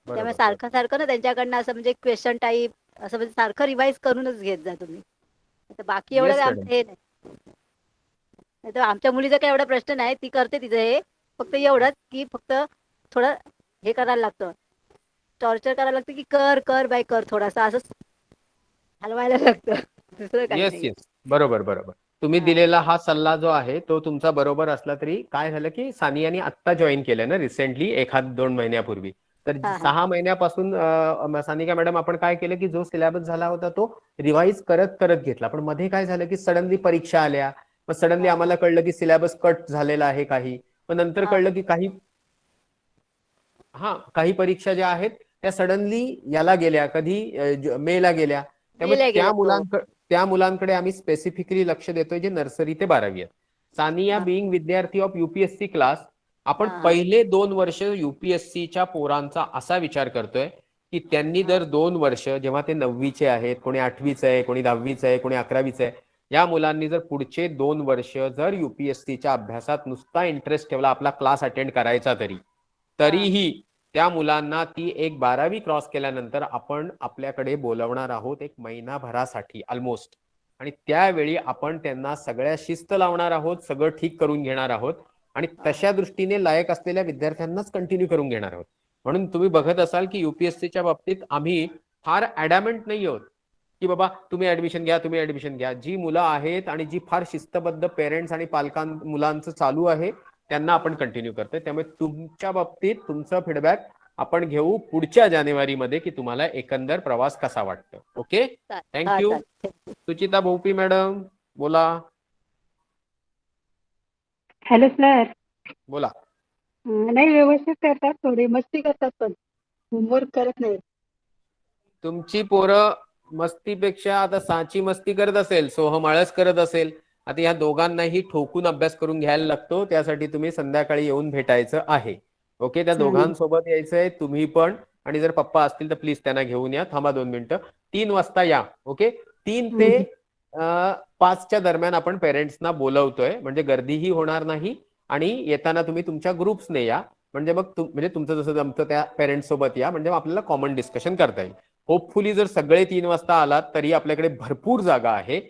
त्यामुळे सारखं सारखं ना त्यांच्याकडनं असं म्हणजे क्वेश्चन टाईप असं म्हणजे सारखं रिवाईज करूनच घेत जा तुम्ही. आता बाकी एवढं आमचं हे नाही. नाही तर आमच्या मुलीचा काही एवढा प्रश्न नाही, ती करते तिचं हे. फक्त एवढंच की फक्त थोडं हे करायला लागतं, टॉर्चर करायला लागतं की कर कर बाय कर, थोडासा असं हलवायला लागतं. दुसरं काही येस नाही. येस बरोबर बरोबर. तुम्ही दिलेला हा सल्ला जो आहे तो तुमचा बरोबर असला तरी काय झालं की सानियानी आत्ता जॉईन केलं ना रिसेंटली 1-2 महिन्यापूर्वी. तर 6 महिन्यापासून सानिका मॅडम आपण काय केलं की जो सिलेबस झाला होता तो रिवाईज करत करत घेतला. पण मध्ये काय झालं की सडनली परीक्षा आल्या, मग सडनली आम्हाला कळलं की सिलेबस कट झालेला आहे काही, मग नंतर कळलं की काही परीक्षा ज्या आहेत त्या सडनली याला गेल्या, कधी मेला गेल्या. त्यामुळे त्या मुलांकडे आम्ही स्पेसिफिकली लक्ष देतोय जे नर्सरी ते 12वी आहेत. सानिया बिंग विद्यार्थी ऑफ युपीएससी क्लास, आपण पहिले 2 वर्ष युपीएससीच्या पोरांचा असा विचार करतोय की त्यांनी दर 2 वर्ष जेव्हा ते 9वीचे आहेत, कोणी 8वीचं आहे, कोणी 10वीचं आहे, कोणी 11वीचं आहे, या मुलांनी जर पुढचे 2 वर्ष जर युपीएससीच्या अभ्यासात नुसता इंटरेस्ट ठेवला, आपला क्लास अटेंड करायचा तरीही त्या मुलांना ती एक 12वी क्रॉस केल्यानंतर आपण आपल्याकडे बोलवणार आहोत 1 महिनाभरासाठी ऑलमोस्ट. आणि त्यावेळी आपण त्यांना सगळ्या शिस्त लावणार आहोत, सगळं ठीक करून घेणार आहोत आणि तशा दृष्टीने लायक असलेल्या विद्यार्थ्यांनाच कंटिन्यू करून घेणार आहोत. म्हणून तुम्ही बघत असाल की युपीएससीच्या बाबतीत आम्ही फार ॲडॅमंट नाही आहोत की बाबा तुम्ही ऍडमिशन घ्या. जी मुलं आहेत आणि जी फार शिस्तबद्ध पेरेंट्स आणि मुलांचं चालू आहे त्यांना आपण कंटिन्यू करतोय. त्यामुळे तुमच्या बाबतीत तुमचा फीडबॅक आपण घेऊ पुढच्या जानेवारीमध्ये की तुम्हाला एकंदर प्रवास कसा वाटतो. Okay, thank you. Suchita Bhopi madam बोला. Hello sir. बोला. नाही व्यवस्थित करतात, थोडी मस्ती करतात पण होमवर्क करत नाही. तुमची पोरं मस्तीपेक्षा आता साची मस्ती करत असेल, सोहम आळस करत असेल. आता या दोघांनाही ठोकून अभ्यास करून घ्यायला लागतो, त्यासाठी तुम्ही संध्याकाळी येऊन भेटायचं आहे. ओके, त्या दोघांसोबत यायचंय तुम्ही पण, आणि जर पप्पा असतील तर प्लीज त्यांना घेऊन या. थांबा 2 मिनिटं. 3 वाजता या. ओके, 3 ते 5च्या दरम्यान आपण पेरेंट्सना बोलवतोय, म्हणजे गर्दीही होणार नाही आणि येताना तुम्ही तुमच्या ग्रुप्सने या. म्हणजे मग म्हणजे तुमचं जसं जमतं त्या पेरेंट्स सोबत या, म्हणजे आपल्याला कॉमन डिस्कशन करता येईल. होपफुली जर सगळे 3 वाजता आलात तरी आपल्याकडे भरपूर जागा आहे,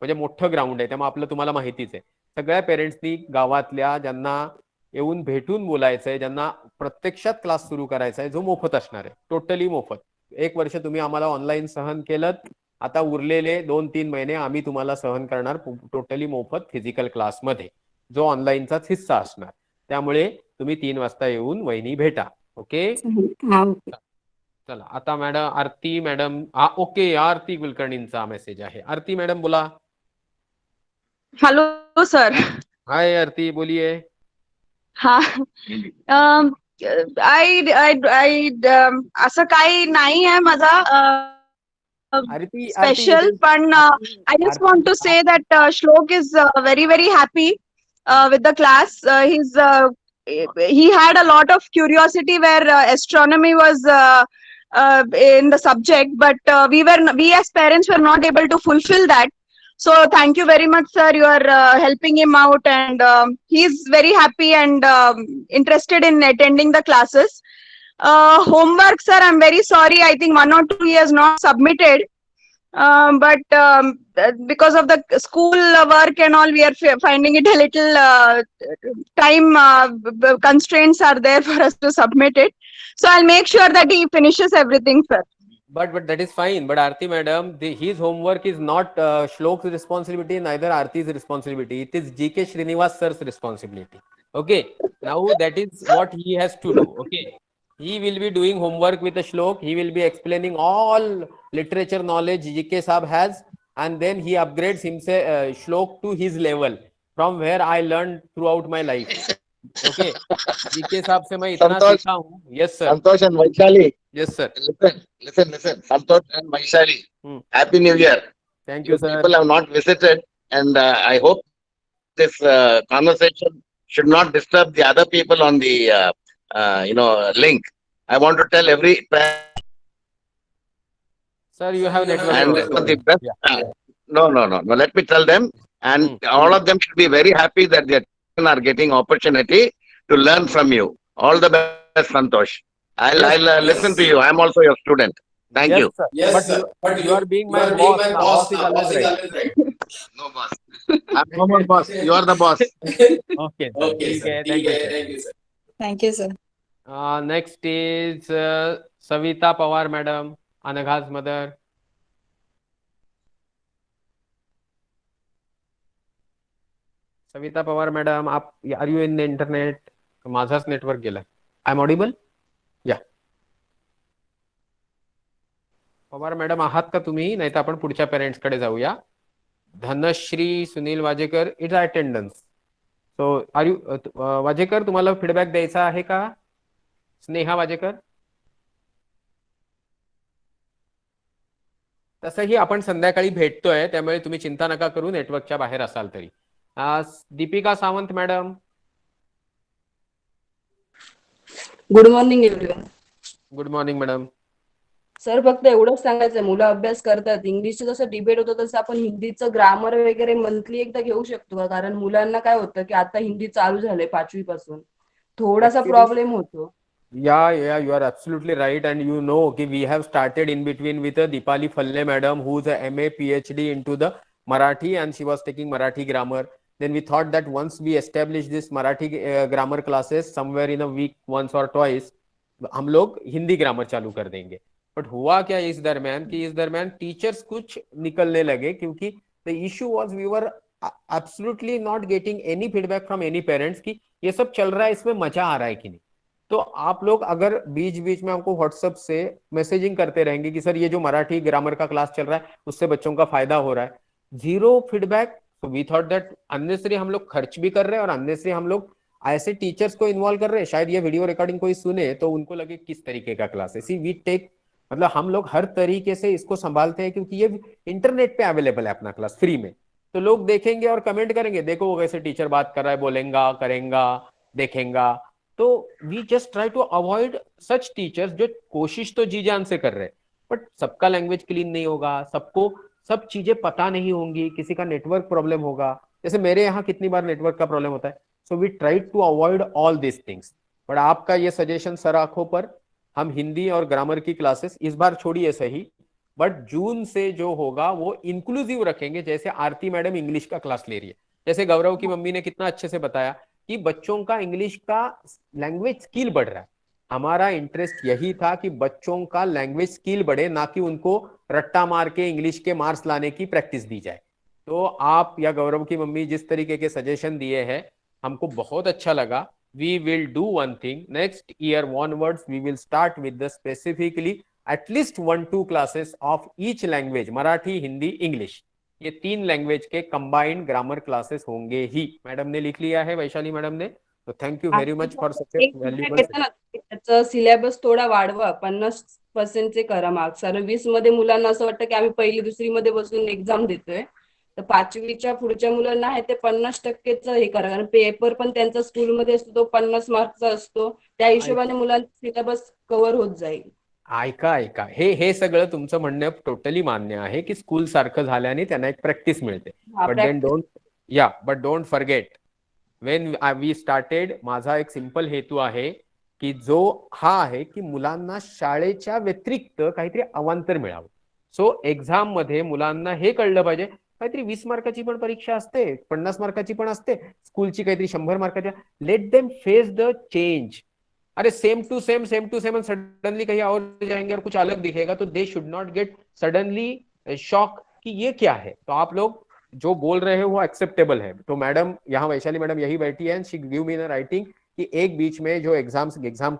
म्हणजे मोठं ग्राउंड आहे. त्यामुळे आपलं तुम्हाला माहितीच आहे. सगळ्या पेरेंट्सनी गावातल्या ज्यांना येऊन भेटून बोलायचंय, ज्यांना प्रत्यक्षात क्लास सुरू करायचा आहे, जो मोफत असणार आहे, टोटली मोफत. 1 वर्ष तुम्ही आम्हाला ऑनलाईन सहन केलं, आता उरलेले 2-3 महिने आम्ही तुम्हाला सहन करणार टोटली मोफत फिजिकल क्लासमध्ये, जो ऑनलाईनचाच हिस्सा असणार. त्यामुळे तुम्ही 3 वाजता येऊन वहिनी भेटा. ओके, चला. आता madam Aarti madam, okay, Aarti कुलकर्णींचा मेसेज आहे. आरती मॅडम बोला. Hello sir. हाय आरती, बोलिये. हा, असं काही नाही आहे माझा. Arti, special, but I just want to say that Shlok is very, very happy with the class. He had a lot of curiosity where astronomy was in the subject, but we as parents were not able to fulfill that. So thank you very much, sir. You are helping him out, and he's very happy and interested in attending the classes. Homework, sir, I'm very sorry. I think 1 or 2 he has not submitted. But because of the school work and all, we are finding it a little time constraints are there for us to submit it. So I'll make sure that he finishes everything, sir. But that is fine. But Arti madam, his homework is not Shlok's responsibility, neither Arti's responsibility. It is GK Srinivas sir's responsibility. Okay. Now that is what he has to do. Okay. He will be doing homework with a Shlok. He will be explaining all literature knowledge GK Sahab has, and then he upgrades himself Shlok to his level, from where I learned throughout my life. Okay. GK Sahab se मैं इतना सीखा हूँ. Yes sir. Santosh and Vaishali. Yes sir. Listen. Santosh and Vaishali. Happy New Year. Thank you, sir. People have not visited, and I hope this conversation should not disturb the other people on the link. I want to tell every parent. Sir, you have network. And the best. No. Let me tell them, and all of them should be very happy that their children are getting opportunity to learn from you. All the best, Santosh. I'll listen to you. I'm also your student. Thank you. Sir. Yes, but you are being my boss. Boss is always right. No boss. I'm no more boss. You are the boss. Okay. Thank you, sir. Thank you, sir. Next is Savita Pawar, madam, Anagha's mother. Savita Pawar, madam, are you in the internet? माझाच network गेला. I'm audible? Yeah. Pawar madam आहात का तुम्ही? नाही तर आपण पुढच्या parents कडे जाऊया. Dhanashree Sunil Wajekar, it's attendance. So are you Wajekar, तुम्हाला फीडबॅक द्यायचा आहे का? स्नेहा वाजेकर. तसंही आपण संध्याकाळी भेटतोय, त्यामुळे तुम्ही चिंता नका करू, नेटवर्कच्या बाहेर असाल तरी. Deepika Sawant madam. Good morning everyone. Good morning madam. Sir, फक्त एवढंच सांगायचं, मुलं अभ्यास करतात, इंग्लिशचं जसं डिबेट होतं तसं आपण हिंदीचं ग्रामर वगैरे मंथली एकदा घेऊ शकतो का? कारण मुलांना काय होतं की आता हिंदी चालू झालंय 5वी पासून, थोडासा प्रॉब्लेम होतो. Yeah, you are absolutely right, and you know कि we have started in between with Deepali Phalle madam, who's a MA PhD into the Marathi, and she was taking Marathi grammar. Then we thought that once we establish this Marathi grammar classes somewhere in a week, once or twice, हम लोग Hindi grammar चालू कर देंगे. But हुआ क्या इस दरमियान teachers कुछ निकलने लगे, क्योंकि the issue was we were absolutely not getting any feedback from any parents कि ये सब चल रहा है, इसमें मजा आ रहा है कि नहीं. तो आप लोग अगर बीच बीच में हमको व्हाट्सएप से मैसेजिंग करते रहेंगे कि सर ये जो मराठी ग्रामर का क्लास चल रहा है उससे बच्चों का फायदा हो रहा है, जीरो फीडबैक, तो वी थॉट दैट अननेसेसरी हम लोग खर्च भी कर रहे हैं और अननेसेसरी हम लोग ऐसे टीचर्स को इन्वॉल्व कर रहे हैं. शायद ये वीडियो रिकॉर्डिंग कोई सुने तो उनको लगे किस तरीके का क्लास है. सी वी टेक, मतलब हम लोग हर तरीके से इसको संभालते हैं, क्योंकि ये इंटरनेट पे अवेलेबल है अपना क्लास फ्री में. तो लोग देखेंगे और कमेंट करेंगे, देखो वो कैसे टीचर बात कर रहा है, बोलेगा, करेगा, देखेगा. तो we just try to avoid such teachers जो कोशिश तो जी जान से कर रहे हैं, बट सबका लैंग्वेज क्लीन नहीं होगा, सबको सब चीजें पता नहीं होंगी, किसी का नेटवर्क प्रॉब्लम होगा. जैसे मेरे यहाँ कितनी बार नेटवर्क का प्रॉब्लम होता है. So we try to avoid all this things. But आपका ये सजेशन सर आंखों पर, हम हिंदी और ग्रामर की क्लासेस इस बार छोड़िए सही, बट जून से जो होगा वो इंक्लूसिव रखेंगे. जैसे आरती मैडम इंग्लिश का क्लास ले रही है, जैसे गौरव की मम्मी ने कितना अच्छे से बताया कि बच्चों का इंग्लिश का लैंग्वेज स्किल बढ़ रहा है. हमारा इंटरेस्ट यही था कि बच्चों का लैंग्वेज स्किल बढ़े, ना कि उनको रट्टा मार के इंग्लिश के मार्क्स लाने की प्रैक्टिस दी जाए. तो आप या गौरव की मम्मी जिस तरीके के सजेशन दिए हैं, हमको बहुत अच्छा लगा. We will do one thing. Next year onwards, we will start with the specifically at least 1-2 classes of each language, Marathi, Hindi, English. ये 3 लैंग्वेज के कंबाइंड ग्रामर क्लासेस होंगे ही. मैडम ने लिख लिया है, वैशाली मैडम ने. तो thank you very much for such valuable. त्याचा syllabus थोडा वाढवा, 50% करा मार्क्स. कारण 20 मध्ये मुलांना असं वाटतं की आम्ही पहिली दुसरी मध्ये बसून एक्झाम देतोय, तर 5वीच्या पुढच्या मुलांना आहे ते 50%च हे करा. कारण पेपर पण त्यांचा स्कूलमध्ये असतो, तो 50 मार्कचा असतो. त्या हिशोबाने मुलांचा सिलेबस कव्हर होत जाईल. ऐका हे सगळं तुमचं म्हणणं टोटली मान्य आहे की स्कूल सारखं झाल्याने त्यांना एक प्रॅक्टिस मिळते. But don't forget when we started, माझा एक सिंपल हेतू आहे की जो हा आहे की मुलांना शाळेच्या व्यतिरिक्त काहीतरी अवांतर मिळावं. सो एक्झाम मध्ये मुलांना हे कळलं पाहिजे काहीतरी 20 मार्काची पण परीक्षा असते, 50 मार्काची पण असते, स्कूलची काहीतरी 100 मार्काची. Let them face the change. अरे सेम टू सेम सडनली कहीं और जाएंगे और कुछ अलग दिखेगा तो they should not get suddenly shock कि ये क्या है. तो आप लोग जो बोल रहे हो वो एक्सेप्टेबल है. तो मैडम यहाँ वैशाली मैडम यही बैठी है, शी गिव मी इन राइटिंग कि एक बीच में जो एग्जाम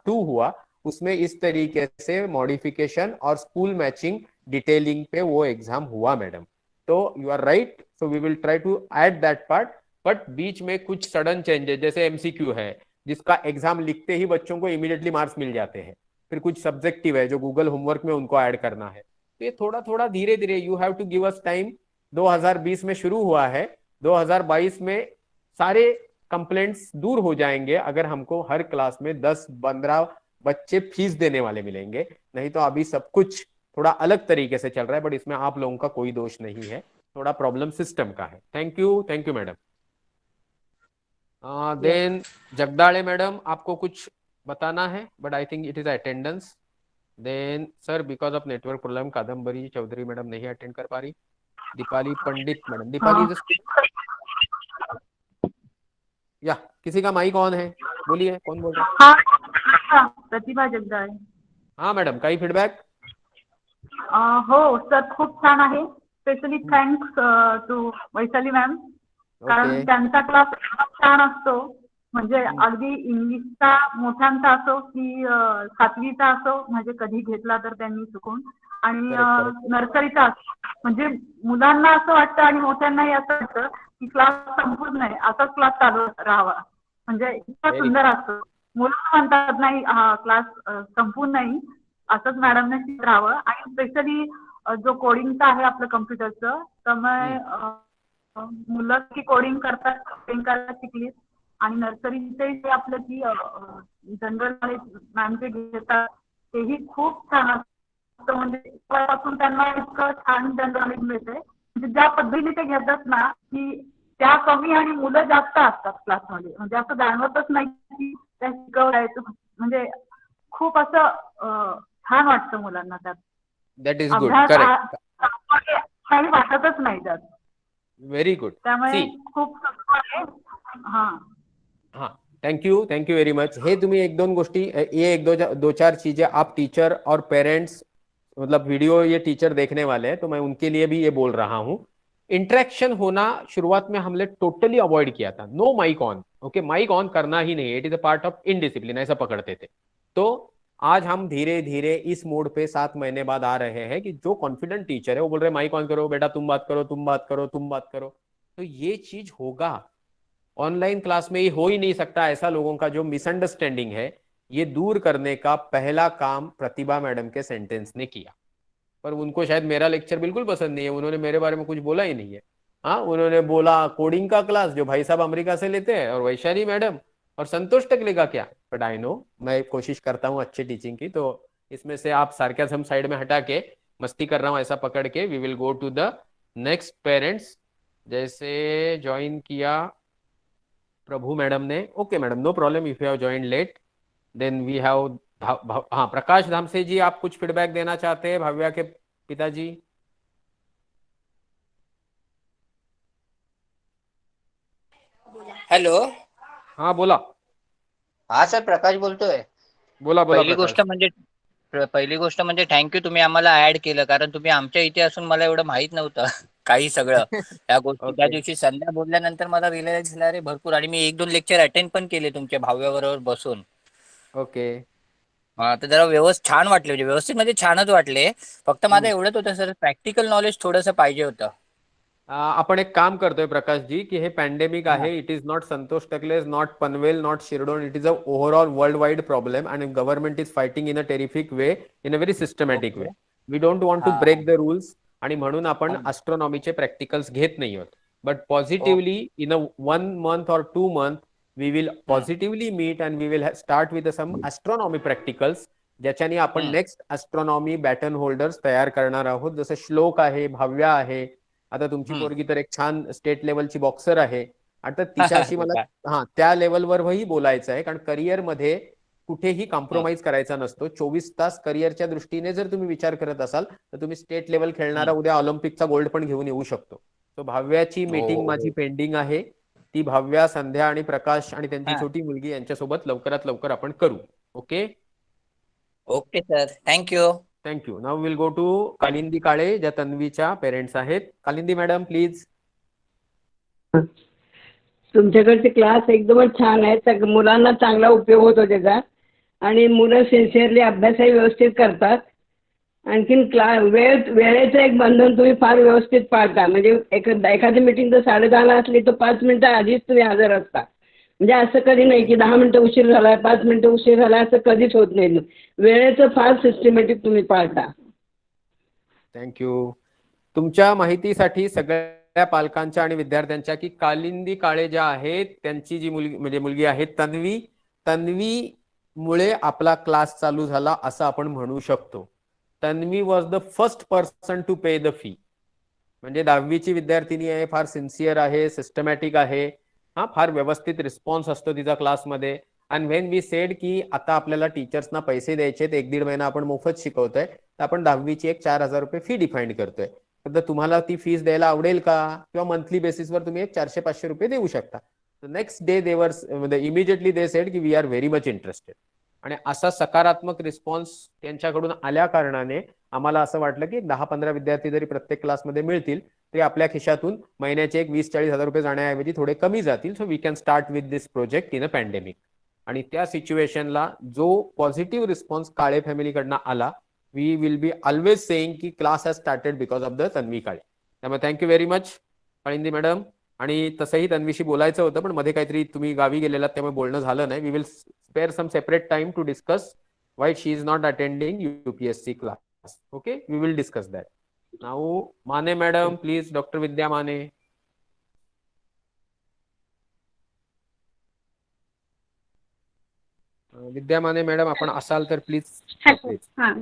2 हुआ उसमें इस तरीके से मॉडिफिकेशन और स्कूल मैचिंग डिटेलिंग पे वो एग्जाम हुआ मैडम. तो you are right. So we will try to add that part. But बीच में कुछ सडन चेंजेस जैसे एमसीक्यू है जिसका एग्जाम लिखते ही बच्चों को इमीडिएटली मार्क्स मिल जाते हैं, फिर कुछ सब्जेक्टिव है जो गूगल होमवर्क में उनको ऐड करना है. तो ये थोड़ा थोड़ा धीरे धीरे you have to give us time. 2020 में शुरू हुआ है, 2022 में सारे कंप्लेंट्स दूर हो जाएंगे अगर हमको हर क्लास में 10-15 बच्चे फीस देने वाले मिलेंगे. नहीं तो अभी सब कुछ थोड़ा अलग तरीके से चल रहा है. बट इसमें आप लोगों का कोई दोष नहीं है, थोड़ा प्रॉब्लम सिस्टम का है. Thank you madam. Then Jagdale madam आपको कुछ बताना है, but I think it is attendance. Then sir because of network problem Kadambari Chaudhari madam नहीं अटेंड कर पा रही. दीपाली पंडित मैडम, दीपाली या किसी का माइक ऑन है, बोलिए कौन बोल रहा है. प्रतिभा जगदाळे. हाँ मॅडम, काही फीडबॅक. हो सर, खूप छान आहे. Specially thanks to Vaishali ma'am, कारण त्यांचा क्लास छान असतो. म्हणजे अगदी इंग्लिशचा मोठ्यांचा असो की 7वीचा असो, म्हणजे कधी घेतला तर त्यांनी चुकून, आणि नर्सरीचा असो, म्हणजे मुलांना असं वाटतं आणि मोठ्यांनाही असं वाटतं की क्लास संपून नाही, असाच क्लास चालू राहावा. म्हणजे इतका सुंदर असतो. मुलं म्हणतात नाही हा क्लास संपून नाही, असंच मॅडमने शिकत राहावं. आणि स्पेशली जो कोडिंगचा आहे आपलं कम्प्युटरचं, त्यामुळे मुलं की कोडिंग करतात, कोडिंग करायला शिकली. आणि नर्सरीचे जे आपलं की जनरल नॉलेज मॅम जे घेतात तेही खूप छान असतं. म्हणजे पासून त्यांना इतकं छान जनरल नॉलेज मिळते. म्हणजे ज्या पद्धतीने ते घेतात ना की त्या कमी आणि मुलं जास्त असतात क्लासमध्ये. म्हणजे असं जाणवतच नाही की त्या शिकवलं. म्हणजे खूप असं छान वाटतं मुलांना त्यात. That is good, correct. काही वाटतच नाही त्यात. Very good. त्यामुळे खूप हाँ, थैंक यू वेरी मच. हे तुम्ही एक दोन गोष्टी, ये एक दो चार चीजें आप टीचर और पेरेंट्स, मतलब वीडियो ये टीचर देखने वाले हैं तो मैं उनके लिए भी ये बोल रहा हूँ. इंटरेक्शन होना शुरुआत में हमने टोटली अवॉइड किया था. No mic on. Okay, mic on करना ही नहीं, it is a part of indiscipline, ऐसा पकड़ते थे. तो आज हम धीरे धीरे इस मोड पे 7 महीने बाद आ रहे हैं कि जो कॉन्फिडेंट टीचर है वो बोल रहे माइक ऑन करो बेटा, तुम बात करो, तुम बात करो, तुम बात करो. तो ये चीज होगा. ऑनलाइन क्लास में ये हो ही नहीं सकता. ऐसा लोगों का जो मिसअंडरस्टैंडिंग है, ये दूर करने का पहला काम प्रतिभा मैडम के सेंटेंस ने किया. पर उनको शायद मेरा लेक्चर बिल्कुल पसंद नहीं है, उन्होंने मेरे बारे में कुछ बोला ही नहीं है. हाँ, उन्होंने बोला कोडिंग का क्लास जो भाई साहब अमेरिका से लेते हैं, और वैशाली मैडम और संतोष टकले का क्या. बट आई नो, मैं कोशिश करता हूँ अच्छी टीचिंग की. तो इसमें से आप सार्केज्म साइड में हटा के मस्ती कर रहा हूँ ऐसा पकड़ के, we will go to the next parents. जैसे ज्वाइन किया प्रभु मैडम ने. Okay madam, no problem if you have join late. Then we have हाँ, प्रकाश धामसे जी, आप कुछ फीडबैक देना चाहते हैं भव्या के पिताजी. हॅलो. हाँ बोला. हा सर, प्रकाश बोलतोय. बोला. पहिली गोष्ट म्हणजे थँक्यू, तुम्ही आम्हाला ऍड केलं, कारण तुम्ही आमच्या इथे असून मला एवढं माहित नव्हतं काही सगळं त्या गोष्टी. त्या दिवशी संध्या बोलल्यानंतर मला रिअलाइज झालं रे भरपूर. आणि मी 1-2 लेक्चर अटेंड पण केले तुमच्या भाव्याबरोबर बसून. ओके. हा, तर जरा छान वाटले, म्हणजे व्यवस्थित म्हणजे छानच वाटले. फक्त माझं एवढंच होतं सर, प्रॅक्टिकल नॉलेज थोडंसं पाहिजे होतं. आपण एक काम करतोय प्रकाशजी की हे पॅन्डेमिक आहे. इट इज नॉट संतोष टकलेज, not Panvel, not Shirdon. It is a overall world wide problem and government is fighting in a terrific way, in a very systematic way. We don't want to break the rules आणि म्हणून आपण ॲस्ट्रॉनॉमीचे practicals घेत नाही आहोत. But positively in a 1 month or 2 months we will positively meet and we will start with some astronomy practicals ज्याच्याने आपण next astronomy batten holders तयार करणार आहोत. जसं श्लोक आहे, भाव्या आहे, आता तुमची पोरगी तर एक छान स्टेट लेवलची बॉक्सर आहे. आता तिच्याशी मला त्या लेवलवरही बोलायचं आहे, कारण करिअरमध्ये कुठेही कॉम्प्रोमाइज करायचा नसतो. 24 तास करिअरच्या दृष्टीने जर तुम्ही विचार करत असाल तर तुम्ही स्टेट लेवल खेळणारा उद्या ऑलिम्पिकचा गोल्ड पण घेऊन येऊ शकतो. तो भाव्याची मीटिंग माझी पेंडिंग आहे. ती भाव्या, संध्या आणि प्रकाश आणि त्यांची छोटी मुलगी यांच्यासोबत लवकरात लवकर आपण करू. Okay okay sir, thank you. Thank you. Now will go to Kalindi Kale, ज्या तन्वीच्या पेरेंट्स आहेत. Kalindi madam please. तुमच्याकडचे क्लास एकदमच छान आहेत. मुलांना चांगला उपयोग होतो त्याचा आणि मुलं सिन्सिअरली अभ्यासही व्यवस्थित करतात. आणखीन वेळेचं एक बंधन तुम्ही फार व्यवस्थित पाळता. म्हणजे एखादी मीटिंग जर 10:30 असली तर 5 मिनिटं आधीच तुम्ही हजर असता. म्हणजे असं कधी नाही की 10 मिनिटं उशीर झालाय, 5 मिनिटं उशीर झाला, असं कधीच होत नाही. वेळेचं फार सिस्टमॅटिक तुम्ही पाळता. थँक्यू. तुमच्या माहितीसाठी सगळ्या पालकांच्या आणि विद्यार्थ्यांच्या की कालिंदी काळे ज्या आहेत त्यांची जी मुलगी आहे तन्वी, तन्वीमुळे आपला क्लास चालू झाला असं आपण म्हणू शकतो. Tanvi was the first person to pay the fee. म्हणजे 10वीची विद्यार्थिनी आहे, फार सिन्सिअर आहे, सिस्टमॅटिक आहे, फार व्यवस्थित रिस्पॉन्स असतो तिचा क्लासमध्ये. अँड व्हेन वी सेड की आता आपल्याला टीचर्सना पैसे द्यायचे, 1-1.5 महिना आपण मोफत शिकवतोय, तर आपण 10वीची एक 4,000 रुपये फी डिफाईन करतोय. तर तुम्हाला ती फीस द्यायला आवडेल का, किंवा मंथली बेसिसवर तुम्ही एक 400-500 रुपये देऊ शकता. Next day immediately they said की we are very much interested. आणि असा सकारात्मक रिस्पॉन्स त्यांच्याकडून आल्या कारणाने आम्हाला असं वाटलं की 10-15 विद्यार्थी जरी प्रत्येक क्लासमध्ये मिळतील तरी आपल्या खिशातून महिन्याचे एक 20-40 हजार रुपये जाण्याऐवजी थोडे कमी जातील. So we can start with this project in a pandemic. आणि त्या सिच्युएशनला जो पॉझिटिव्ह रिस्पॉन्स काळे फॅमिलीकडनं आला, we will be always saying की class has started because of the Tanvi Kale. त्यामुळे thank you very much Kalindi madam. आणि तसंही तन्वीशी बोलायचं होतं पण मध्ये काहीतरी तुम्ही गावी गेलेलात त्यामुळे बोलणं झालं नाही. We will spare some separate time to discuss why she is not attending UPSC class. Okay, we will discuss that. Now, Mane madam, please, Dr. Vidya Mane. Vidya Mane madam आपण असाल तर प्लीज. हां,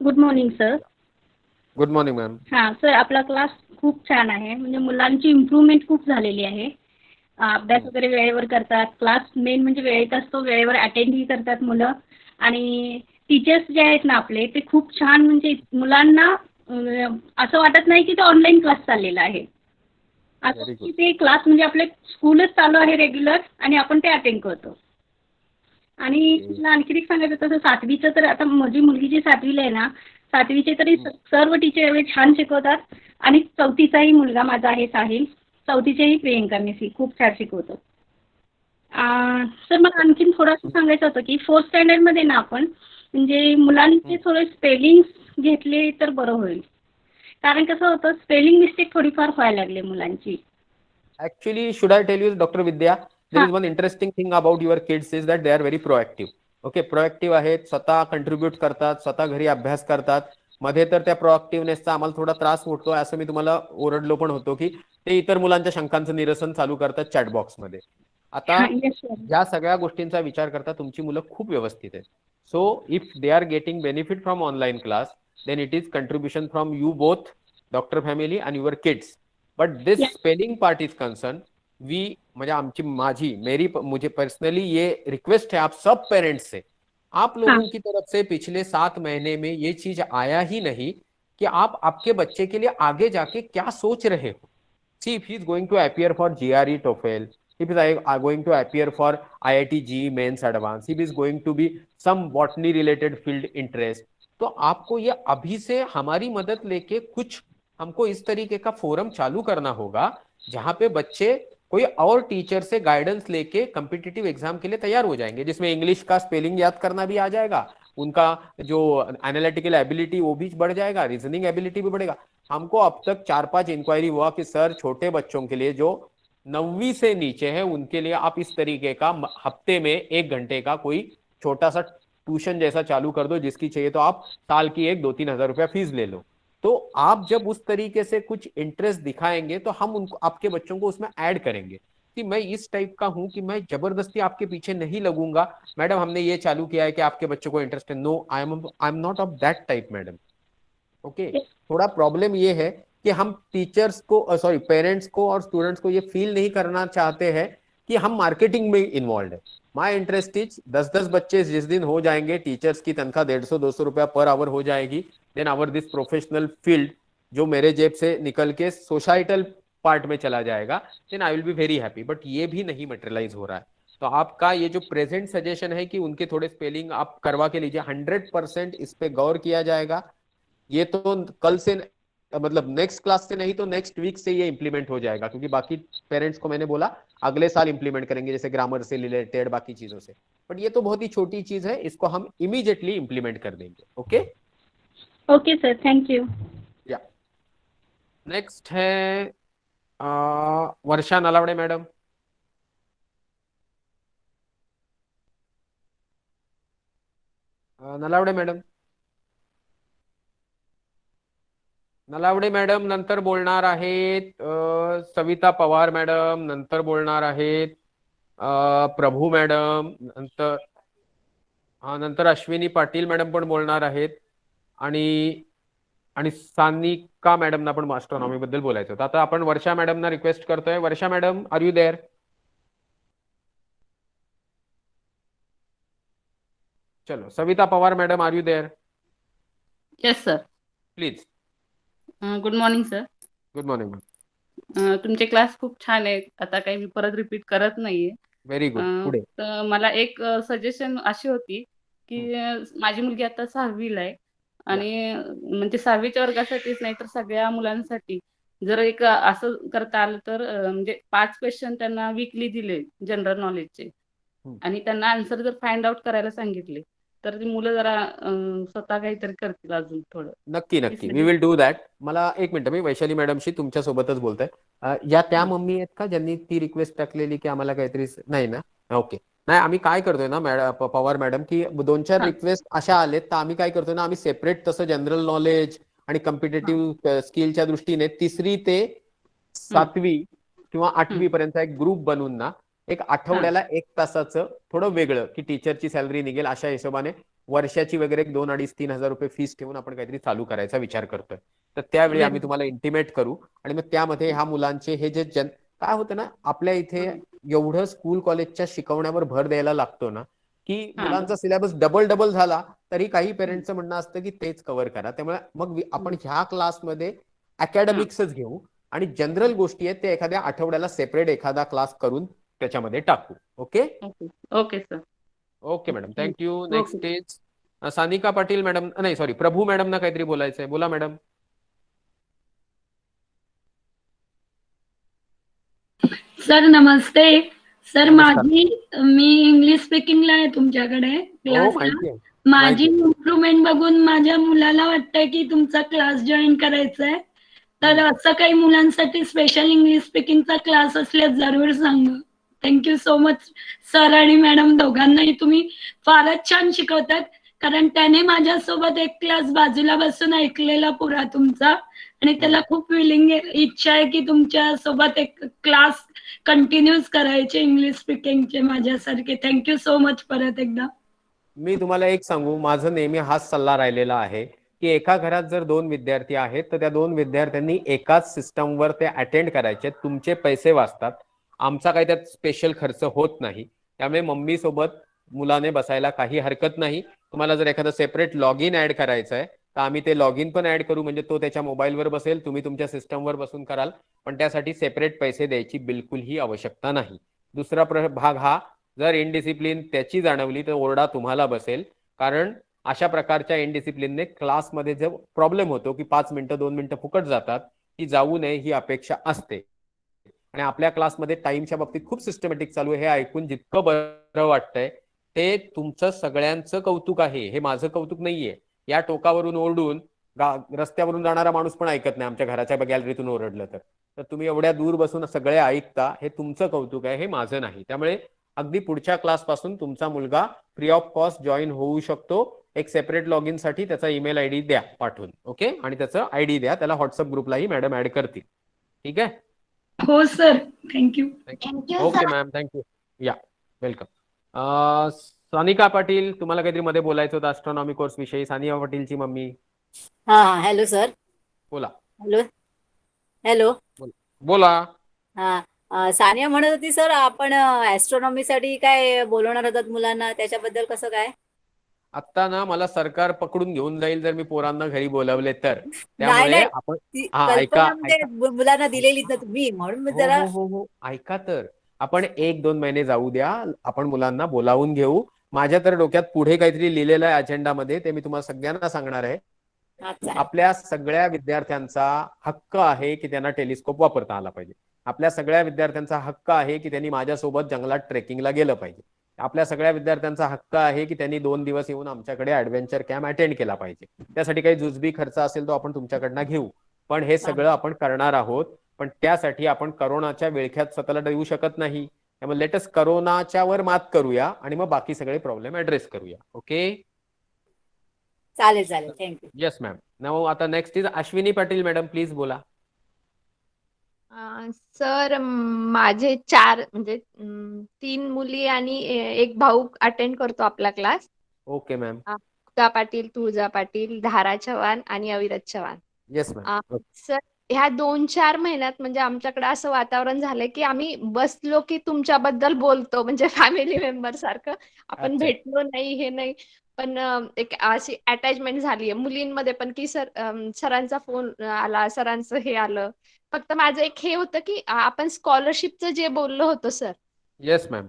good morning sir. Good morning ma'am. हां sir, आपला class खूप छान आहे. म्हणजे मुलांची इम्प्रूव्हमेंट खूप झालेली आहे. अभ्यास वगैरे वेळेवर करतात. क्लास मेन म्हणजे वेळेत असतो, वेळेवर अटेंडही करतात मुलं. आणि टीचर्स जे आहेत ना आपले ते खूप छान, म्हणजे मुलांना असं वाटत नाही की तो ऑनलाईन क्लास चाललेला आहे. असं की ते क्लास म्हणजे आपले स्कूलच चालू आहे रेग्युलर आणि आपण ते अटेंड करतो. आणि तुला आणखी एक सांगायचं तसं 7वीचं तर आता माझी मुलगी जी 7वीला आहे ना, 7वीचे तरी सर्व टीचर एवढे छान शिकवतात. आणि 4थीचाही मुलगा माझा आहे साहिल, 4थीचेही प्रियंका मिसी खूप छान शिकवतो. सर मला आणखीन थोडंसं सांगायचं होतं की 4th स्टँडर्डमध्ये ना आपण म्हणजे मुलांचे थोडे स्पेलिंग्स घेतले तर बरं होईल. कारण कसं होतं स्पेलिंग मिस्टेक थोडीफार व्हायला लागली मुलांची. Actually, should I tell you, Dr. Vidya, there is one interesting thing about your kids is that they are very proactive. Okay, proactive आहेत, स्वतः कंट्रीब्यूट करतात, स्वतः घरी अभ्यास करतात. मध्ये तर त्या प्रोएक्टिव्हनेसचा आम्हाला थोडा त्रास होतो असं मी तुम्हाला ओरडलो पण होतो की ते इतर मुलांच्या शंकांचं निरसन चालू करतात चॅट बॉक्समध्ये. आता या सगळ्या गोष्टींचा विचार करता तुमची मुलं खूप व्यवस्थित आहेत. So if they are getting benefit from online class then it is contribution from you both, doctor family and your kids. But this spelling part is concern म्हणजे मुझे पर्सनली ये रिक्वेस्ट है आप सब पेरेंट्स से, आप लोगों की तरफ से पिछले 7 महीने में ये चीज आया ही नहीं कि आप आपके बच्चे के लिए आगे जाके क्या सोच रहे हो. See if he is going to appear for GRE TOEFL, if is going to appear for IIT JEE Mains Advanced, if is going to be some botany related field interest, तो आपको ये अभी से हमारी मदद लेके कुछ हमको इस तरीके का फोरम चालू करना होगा जहां पे बच्चे कोई और टीचर से गाइडेंस लेके कॉम्पिटिटिव एग्जाम के लिए तैयार हो जाएंगे, जिसमें इंग्लिश का स्पेलिंग याद करना भी आ जाएगा, उनका जो एनालिटिकल एबिलिटी वो भी बढ़ जाएगा, रीजनिंग एबिलिटी भी बढ़ेगा। हमको अब तक 4-5 इंक्वायरी हुआ कि सर छोटे बच्चों के लिए जो 9वीं से नीचे है उनके लिए आप इस तरीके का हफ्ते में 1 घंटे का कोई छोटा सा ट्यूशन जैसा चालू कर दो, जिसकी चाहिए तो आप साल की 1-2-3 हजार रुपया फीस ले लो। तो आप जब उस तरीके से कुछ इंटरेस्ट दिखाएंगे तो हम उनको, आपके बच्चों को उसमें ऐड करेंगे कि मैं इस टाइप का हूं कि मैं जबरदस्ती आपके पीछे नहीं लगूंगा। मैडम हमने ये चालू किया है कि आपके बच्चों को इंटरेस्ट है, no I am not of that type madam. Okay, थोड़ा प्रॉब्लम ये है कि हम टीचर्स को सॉरी पेरेंट्स को और स्टूडेंट्स को ये फील नहीं करना चाहते हैं कि हम मार्केटिंग में इन्वॉल्व है। माई इंटरेस्ट इज 10-10 बच्चे जिस दिन हो जाएंगे, टीचर्स की तनख्वाह 150-200 रुपया पर आवर हो जाएगी, देन आवर दिस प्रोफेशनल फील्ड जो मेरे जेब से निकल के सोसाइटल पार्ट में चला जाएगा, then I will be very happy. But ये भी नहीं मटेरियलाइज हो रहा है। तो आपका ये जो प्रेजेंट सजेशन है कि उनके थोड़े स्पेलिंग आप करवा के लीजिए, 100% इस पे गौर किया जाएगा। ये तो कल से मतलब नेक्स्ट क्लास से नहीं तो नेक्स्ट वीक से ये इंप्लीमेंट हो जाएगा, क्योंकि बाकी पेरेंट्स को मैंने बोला अगले साल इंप्लीमेंट करेंगे, जैसे ग्रामर से रिलेटेड बाकी चीजों से। बट ये तो बहुत ही छोटी चीज है, इसको हम इमीडिएटली इंप्लीमेंट कर देंगे। Okay okay sir, thank you. या नेक्स्ट है Varsha Nalawade madam. Nalawade madam, Nalawade madam नंतर बोलणार आहेत, सविता पवार मॅडम नंतर बोलणार आहेत, प्रभू मॅडम नंतर, नंतर अश्विनी पाटील मॅडम पण बोलणार आहेत, आणि सानिका मॅडमना पण ॲस्ट्रॉनॉमी बद्दल बोलायचं होतं। आता आपण वर्षा मॅडमना रिक्वेस्ट करतोय। Varsha madam, are you there? चलो, Savita Pawar madam, are you there? Yes sir, please. Good morning sir. Good morning ma'am. तुमचे क्लास खूप छान आहेत, आता काही मी परत रिपीट करत नाहीये। व्हेरी गुड, पुढे। तर मला एक सजेशन अशी होती की माझी मुलगी आता 6वीला आहे आणि म्हणजे 6वीच्या वर्गासाठीच नाही तर सगळ्या मुलांसाठी जर एक असं करता आलं तर म्हणजे 5 क्वेश्चन त्यांना वीकली दिले जनरल नॉलेजचे आणि त्यांना आन्सर जर फाइंड आउट करायला सांगितले तर ती मुलं जरा स्वतः काहीतरी करतील अजून थोडं। नक्की नक्की, वी विल डू दॅट। मला एक मिनिट, मी वैशाली मॅडमशी तुमच्या सोबतच बोलतोय। या त्या मम्मी आहेत का ज्यांनी ती रिक्वेस्ट टाकलेली की आम्हाला काहीतरी, नाही ना? ओके, नाही आम्ही काय करतोय ना मॅडम, पवार मॅडम, की 2-4 रिक्वेस्ट अशा आलेत तर आम्ही काय करतोय ना, आम्ही सेपरेट तसं जनरल नॉलेज आणि कॉम्पिटेटिव्ह स्किलच्या दृष्टीने 3री ते 7वी किंवा 8वी पर्यंत एक ग्रुप बनवून ना, एक आठवड्याला 1 तासाचं थोडं वेगळं, की टीचरची सॅलरी निघेल अशा हिशोबाने वर्षाची वगैरे 2-2.5-3 हजार रुपये फीस ठेवून आपण काहीतरी चालू करायचा विचार करतोय। तर त्यावेळी आम्ही तुम्हाला इंटिमेट करू आणि मग त्यामध्ये ह्या मुलांचे हे जे काय होतं ना, आपल्या इथे एवढं स्कूल कॉलेजच्या शिकवण्यावर भर द्यायला लागतो ना, की मुलांचा सिलेबस डबल झाला तरी काही पेरेंट्सचं म्हणणं असतं की तेच कव्हर करा। त्यामुळे मग आपण ह्या क्लासमध्ये अकॅडमिक्सच घेऊ आणि जनरल गोष्टी आहेत ते एखाद्या आठवड्याला सेपरेट एखादा क्लास करून त्याच्यामध्ये टाकू। Okay okay sir. Okay madam, thank you. Next is Sanika Patil madam, नाही सॉरी, प्रभू मॅडम ना काहीतरी बोलायचंय, बोला मॅडम। सर नमस्ते सर, मी इंग्लिश स्पीकिंगला आहे तुमच्याकडे क्लासला। माझी इम्प्रुव्हमेंट बघून माझ्या मुलाला वाटतंय की तुमचा क्लास जॉईन करायचा आहे, तर असं काही मुलांसाठी स्पेशल इंग्लिश स्पीकिंगचा क्लास असल्यास जरूर सांगा। थँक्यू सो मच सर आणि मॅडम, दोघांनाही तुम्ही फारच छान शिकवतात, कारण त्याने माझ्यासोबत एक क्लास बाजूला बसून ऐकलेला पुरा तुमचा आणि त्याला खूप विलिंग इच्छा आहे की तुमच्या सोबत एक क्लास कंटिन्यूज करायचे इंग्लिश स्पीकिंगचे माझ्यासारखे। थँक्यू सो मच परत एकदा। मी तुम्हाला एक सांगू, माझं नेहमी हाच सल्ला राहिलेला आहे की एका घरात जर 2 विद्यार्थी आहेत तर त्या 2 विद्यार्थ्यांनी एकाच सिस्टमवर ते अटेंड करायचे, तुमचे पैसे वाचतात, आमचा काही त्यात स्पेशल खर्च होत नाही। त्यामुळे मम्मी सोबत मुलाने बसायला काही हरकत नाही। तुम्हाला जर एखादं सेपरेट लॉग इन ऍड करायचं आहे तर आम्ही ते लॉग इन पण ऍड करू, म्हणजे तो त्याच्या मोबाईलवर बसेल, तुम्ही तुमच्या सिस्टमवर बसून कराल, पण त्यासाठी सेपरेट पैसे द्यायची बिलकुलही आवश्यकता नाही। दुसरा भाग हा, जर इनडिसिप्लिन त्याची जाणवली तर ओरडा तुम्हाला बसेल, कारण अशा प्रकारच्या इनडिसिप्लिनने क्लासमध्ये जो प्रॉब्लेम होतो की 5 मिनिटं 2 मिनिटं फुकट जातात, ती जाऊ नये ही अपेक्षा असते। आणि आपल्या क्लासमध्ये टाइमच्या बाबतीत खूप सिस्टमॅटिक चालू आहे, हे ऐकून जितकं बरं वाटतंय हे तुमचं सगळ्यांचं कौतुक आहे, हे माझं कौतुक नाहीये. या टोकावरून ओरडून रस्त्यावरून जाणारा माणूस पण ऐकत नाही, आमच्या घराच्या गॅलरीतून ओरडलं तर तुम्ही एवढ्या दूर बसून सगळे ऐकता, हे तुमचं कौतुक आहे, हे माझं नाही. त्यामुळे अगदी पुढच्या क्लास पासून तुमचा मुलगा फ्री ऑफ कॉस्ट जॉईन होऊ शकतो. एक सेपरेट लॉग इन साठी त्याचा ईमेल आयडी द्या पाठवून, ओके, आणि त्याचं आयडी द्या, त्याला व्हॉट्सअप ग्रुपलाही मॅडम ऍड करतील. ठीक आहे? हो sir, thank you. Okay ma'am, thank you. या, वेलकम. सानिका पाटील, तुम्हाला काहीतरी मध्ये बोलायचं होतं ऍस्ट्रॉनॉमी कोर्स विषयी. सानिका पाटीलची मम्मी. हा हॅलो सर. बोला. हॅलो. बोला. हा सानिया म्हणत होती सर, आपण ऍस्ट्रॉनॉमी साठी काय बोलवणार होतात मुलांना, त्याच्याबद्दल कसं काय? आता ना मला सरकार पकडून घेऊन जाईल जर मी पोरांना घरी बोलवले तर. नाही त्यामुळे नाही, आपण ती ऐका कल्पना म्हणजे मुलांना दिलेली ना तुम्ही, म्हणून मी जरा हो ऐका तर. आपण 1-2 महिने जाऊ द्या, आपण मुलांना बोलावून घेऊ. माझ्या तर डोक्यात पुढे काहीतरी लिहिलेलं आहे अजेंडामध्ये, ते मी तुम्हाला सगळ्यांना सांगणार आहे. आपल्या सगळ्या विद्यार्थ्यांचा हक्क आहे की त्यांना टेलिस्कोप वापरता आला पाहिजे. आपल्या सगळ्या विद्यार्थ्यांचा हक्क आहे की त्यांनी माझ्यासोबत जंगलात ट्रेकिंगला गेलं पाहिजे. आपल्या सगळ्या विद्यार्थ्यांचा हक्क आहे की त्यांनी 2 दिवस येऊन आमच्याकडे ऍडव्हेंचर कॅम्प अटेंड केला पाहिजे. त्यासाठी काही जुजबी खर्च असेल तो आपण तुमच्याकडनं घेऊ, पण हे सगळं आपण करणार आहोत. पण त्यासाठी आपण करोनाच्या विळख्यात स्वतःला देऊ शकत नाही. त्यामुळे लेटस करोनाच्या वर मात करूया आणि मग बाकी सगळे प्रॉब्लेम ऍड्रेस करूया. ओके, चालेल चालेल, थँक्यू. Yes ma'am. नाउ आता next is Ashwini Patil madam, please बोला. सर, माझे 4 म्हणजे 3 मुली आणि एक भाऊ अटेंड करतो आपला class. Okay ma'am. Mukta Patil, Tulja Patil, Dhara Chavan आणि Avirat Chavan. Yes ma'am. Sir, ह्या 2-4 महिन्यात म्हणजे आमच्याकडे असं वातावरण झालंय की आम्ही बसलो की तुमच्याबद्दल बोलतो, म्हणजे फॅमिली मेंबर सारखं. आपण अच्छा. भेटलो नाही, हे नाही, पण एक अशी अटॅचमेंट झालीये मुलींमध्ये पण की सरांचा फोन आला, सरांचं हे आलं. फक्त माझं एक हे होतं की आपण स्कॉलरशिपचं जे बोललो होतो सर, येस मॅम.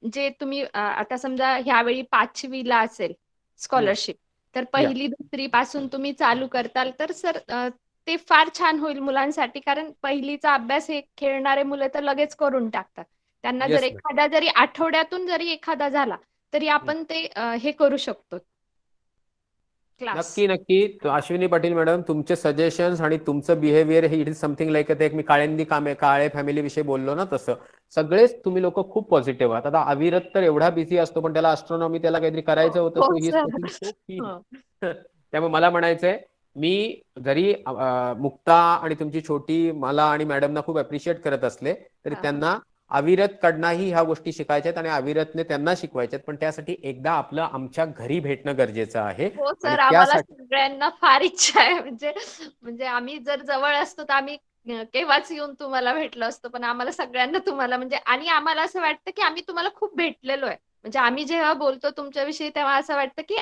जे तुम्ही आता समजा ह्यावेळी 5वीला असेल स्कॉलरशिप, तर 1ली-2री पासून तुम्ही चालू करताल तर सर ते फार छान होईल मुलांसाठी. कारण 1लीचा अभ्यास हे खेळणारे मुलं तर लगेच करून टाकतात. त्यांना Yes, जर ma'am. एखादा जरी आठवड्यातून जरी एखादा झाला तरी आपण ते हे करू शकतो क्लास. नक्की नक्की. अश्विनी पाटील मॅडम, तुमचे सजेशन्स आणि तुमचं बिहेवियर हे इट इज समथिंग लाईक एक मी काळे फॅमिली विषयी बोललो ना, तसं सगळेच तुम्ही लोक खूप पॉझिटिव्ह आहात. आता अविरत तर एवढा बिझी असतो, पण त्याला ऍस्ट्रॉनॉमी त्याला काहीतरी करायचं होतं. हो, सो ही सर. त्यामुळे मला म्हणायचंय, मी जरी मुक्ता आणि तुमची छोटी मला आणि मॅडमना खूप अप्रिशिएट करत असले तरी त्यांना अविरत कडनंही ह्या गोष्टी शिकायच्या आहेत आणि अविरतने त्यांना शिकवायच्या आहेत. पण त्यासाठी एकदा आपलं आमच्या घरी भेटणं गरजेचं आहे. हो आणि सर, आम्हाला त्यासाठी सगळ्यांना फार इच्छा आहे. म्हणजे आम्ही जर जवळ असतो तर आम्ही केव्हाच येऊन तुम्हाला भेटलो असतो, पण आम्हाला सगळ्यांना तुम्हाला म्हणजे, आणि आम्हाला असं वाटतं की आम्ही तुम्हाला खूप भेटलेलो आहे. म्हणजे आम्ही जेव्हा बोलतो तुमच्याविषयी तेव्हा असं वाटतं की